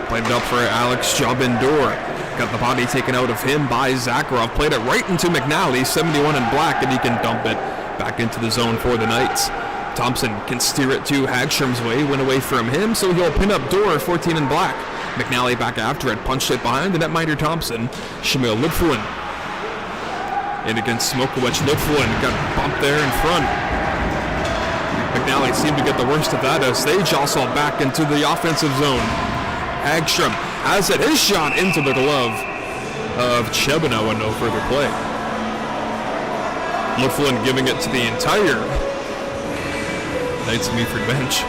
played it up for Alex Jobindor. Got the body taken out of him by Zakharov. Played it right into McNally, 71 in black, and he can dump it back into the zone for the Knights. Thompson can steer it to Hagstrom's way, went away from him, so he'll pin up Dorr, 14 in black. McNally back after it, punched it behind the netminder Thompson. Shamil Lipflin in against Smokowicz. Lipflin got bumped there in front. McNally seemed to get the worst of that as they jostle back into the offensive zone. Hagstrom has it, his shot into the glove of Chebino, and no further play. Lipflin giving it to the entire Knights of Meaford bench.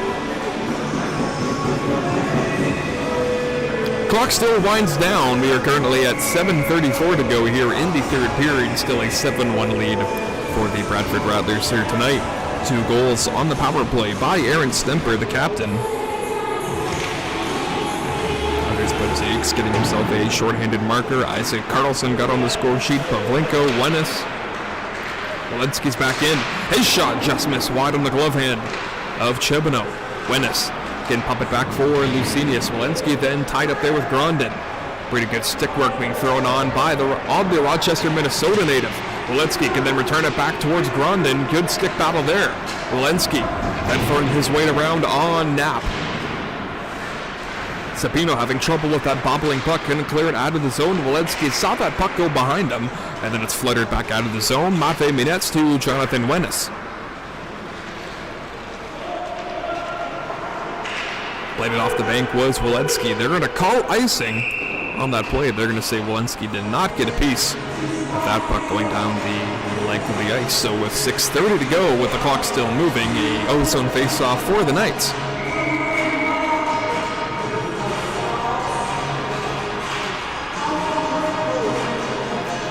Clock still winds down. We are currently at 7:34 to go here in the third period. Still a 7-1 lead for the Bradford Rattlers here tonight. 2 goals on the power play by Aaron Stemper, the captain. There's Bunzeniks getting himself a shorthanded marker. Isaac Carlson got on the score sheet. Pavlenko, Wennis. Walensky's back in. His shot just missed wide on the glove hand of Chebino. Wennis can pump it back for Lucinius. Walensky then tied up there with Grondin. Pretty good stick work being thrown on by the Rochester, Minnesota native. Walensky can then return it back towards Grondin. Good stick battle there. Walensky then throwing his weight around on Knapp. Sapino having trouble with that bobbling puck, couldn't clear it out of the zone. Walensky saw that puck go behind him, and then it's fluttered back out of the zone. Matvei Minets to Jonathan Wennis. Played it off the bank was Walensky. They're going to call icing on that play, they're going to say Walensky did not get a piece of that puck going down the length of the ice. So with 6:30 to go, with the clock still moving, a O-zone face-off for the Knights.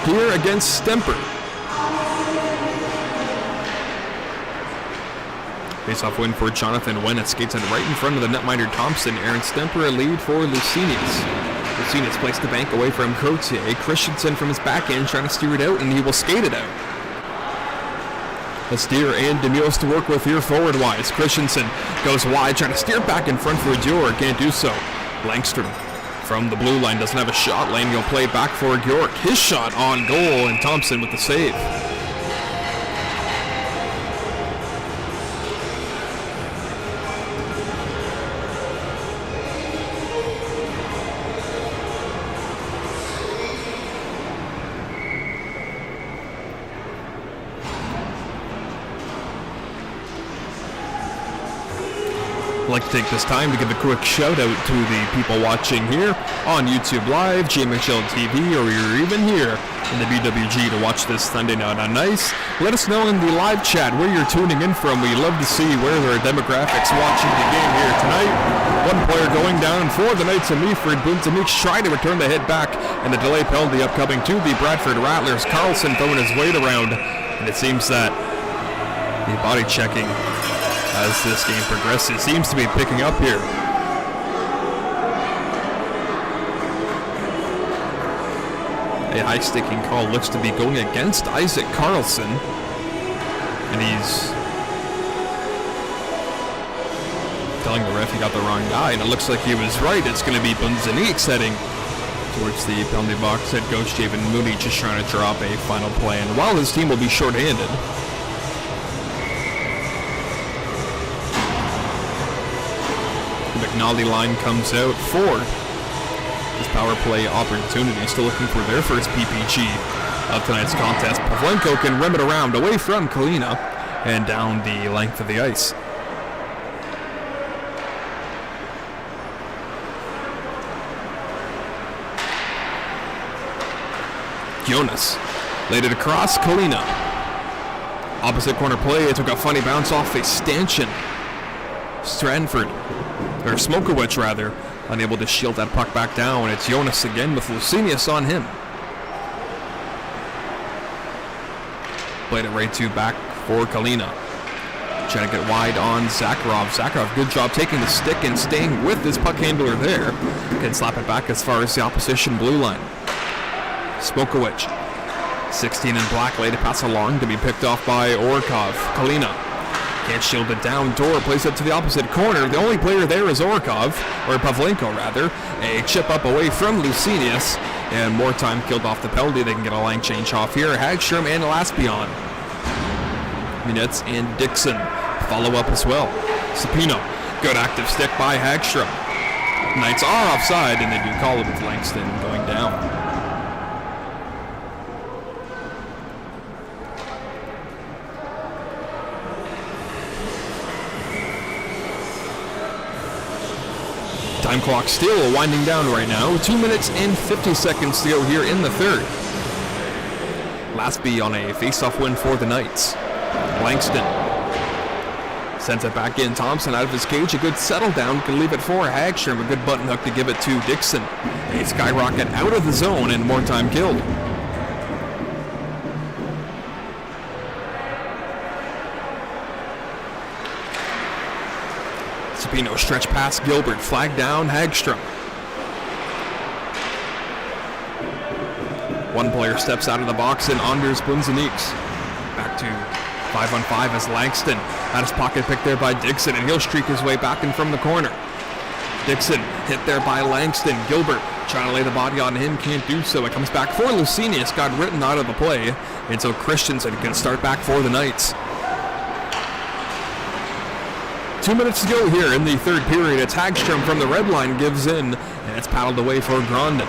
Here against Stemper. Face-off win for Jonathan Wennett. Skates in right in front of the netminder Thompson. Aaron Stemper a lead for Lucinius. Lucinius placed the bank away from Cotier. Christensen from his backhand trying to steer it out, and he will skate it out. Steer and Demils to work with here forward-wise. Christensen goes wide, trying to steer back in front for Dior. Can't do so. Langstrom from the blue line doesn't have a shot lane. He'll play back for York. His shot on goal, and Thompson with the save. I'd like to take this time to give a quick shout out to the people watching here on YouTube Live, GMHL TV, or you're even here in the BWG to watch this Sunday night on ice. Let us know in the live chat where you're tuning in from. We'd love to see where there are demographics watching the game here tonight. One player going down for the Knights of Meaford. Bunzemich trying to return the hit back, and the delay penalty upcoming to the Bradford Rattlers. Carlson throwing his weight around, and it seems that the body checking as this game progresses seems to be picking up here. A high sticking call looks to be going against Isaac Carlson, and he's telling the ref he got the wrong guy, and it looks like he was right. It's going to be Bunzeniks heading towards the penalty box. Head coach Javen Mooney just trying to drop a final play, and while his team will be shorthanded, McNally line comes out for this power play opportunity. Still looking for their first PPG of tonight's contest. Pavlenko can rim it around away from Kalina and down the length of the ice. Jonas laid it across Kalina. Opposite corner play. It took a funny bounce off a stanchion. Smokowicz rather, unable to shield that puck back down. It's Jonas again with Lucinius on him. Played it right to back for Kalina. Trying to get wide on Zakharov. Zakharov, good job taking the stick and staying with his puck handler there. Can slap it back as far as the opposition blue line. Smokowicz, 16 in black, laid a pass along to be picked off by Orkov. Kalina can't shield it down. Dor plays it to the opposite corner. The only player there is Orkov, or Pavlenko rather. A chip up away from Lucinius, and more time killed off the penalty. They can get a line change off here. Hagstrom and Laspion. Minetz and Dixon follow up as well. Sapino, good active stick by Hagstrom. Knights are offside, and they do call it with Langston going down. Time clock still winding down right now. 2 minutes and 50 seconds to go here in the third. Lasby on a face-off win for the Knights. Langston sends it back in. Thompson out of his cage. A good settle down. Can leave it for Hagstrom. A good button hook to give it to Dixon. A skyrocket out of the zone and more time killed. Sapino stretch past Gilbert, flag down Hagstrom. One player steps out of the box and Anders Bunzeniks. Back to 5-on-5 as Langston had his pocket picked there by Dixon, and he'll streak his way back in from the corner. Dixon hit there by Langston. Gilbert trying to lay the body on him, can't do so. It comes back for Lucinius, got written out of the play, and so Christensen can start back for the Knights. 2 minutes to go here in the third period. It's Hagstrom from the red line, gives in, and it's paddled away for Grondin.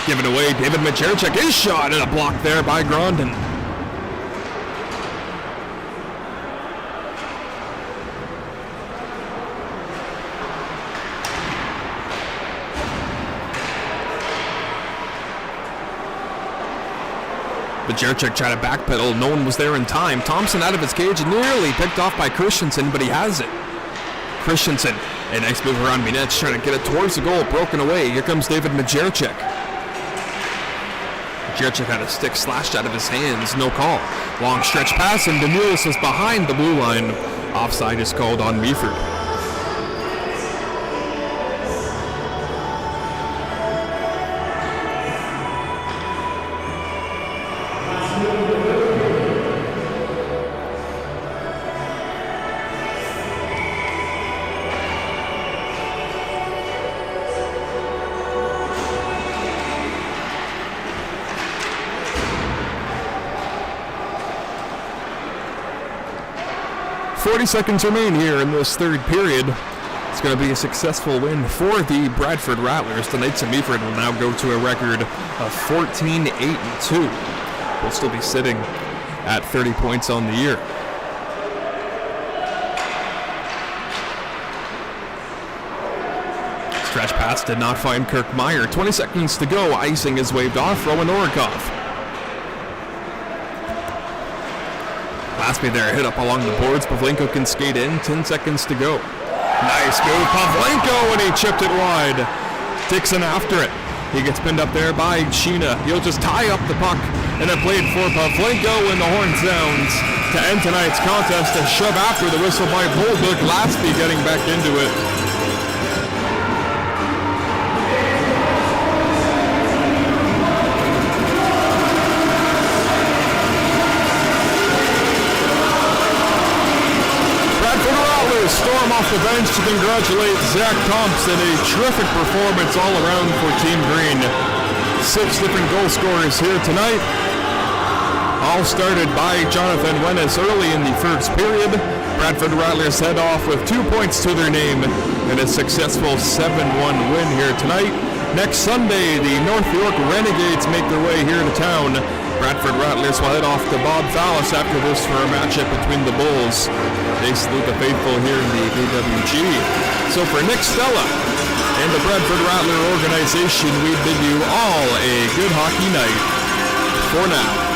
Given away, David Majerchik, his shot, and a block there by Grondin. Majerchik tried to backpedal. No one was there in time. Thompson out of his cage, nearly picked off by Christensen, but he has it. Christensen, a nice move around Minetz, trying to get it towards the goal, broken away. Here comes David Majerchik. Majerchik had a stick slashed out of his hands, no call. Long stretch pass, and Demoulas was behind the blue line. Offside is called on Meaford. Seconds remain here in this third period. It's going to be a successful win for the Bradford Rattlers. The Knights of Meaford will now go to a record of 14-8-2. We'll still be sitting at 30 points on the year. Stretch pass did not find Kirk Meyer. 20 seconds to go. Icing is waved off. Rowan Orikoff. Glaspie there, hit up along the boards. Pavlenko can skate in. 10 seconds to go. Nice move, Pavlenko, and he chipped it wide. Dixon after it. He gets pinned up there by Sheena. He'll just tie up the puck, and it played for Pavlenko, and the horn sounds to end tonight's contest. A shove after the whistle by Bolduc. Glaspie getting back into it. Storm off the bench to congratulate Zach Thompson. A terrific performance all around for Team Green. 6 different goal scorers here tonight. All started by Jonathan Wennes early in the first period. Bradford Rattlers head off with 2 points to their name in a successful 7-1 win here tonight. Next Sunday, the North York Renegades make their way here to town. Bradford Rattlers will head off to Bob Fallis after this for a matchup between the Bulls. They salute the faithful here in the BWG. So for Nick Stella and the Bradford Rattler organization, we bid you all a good hockey night. For now.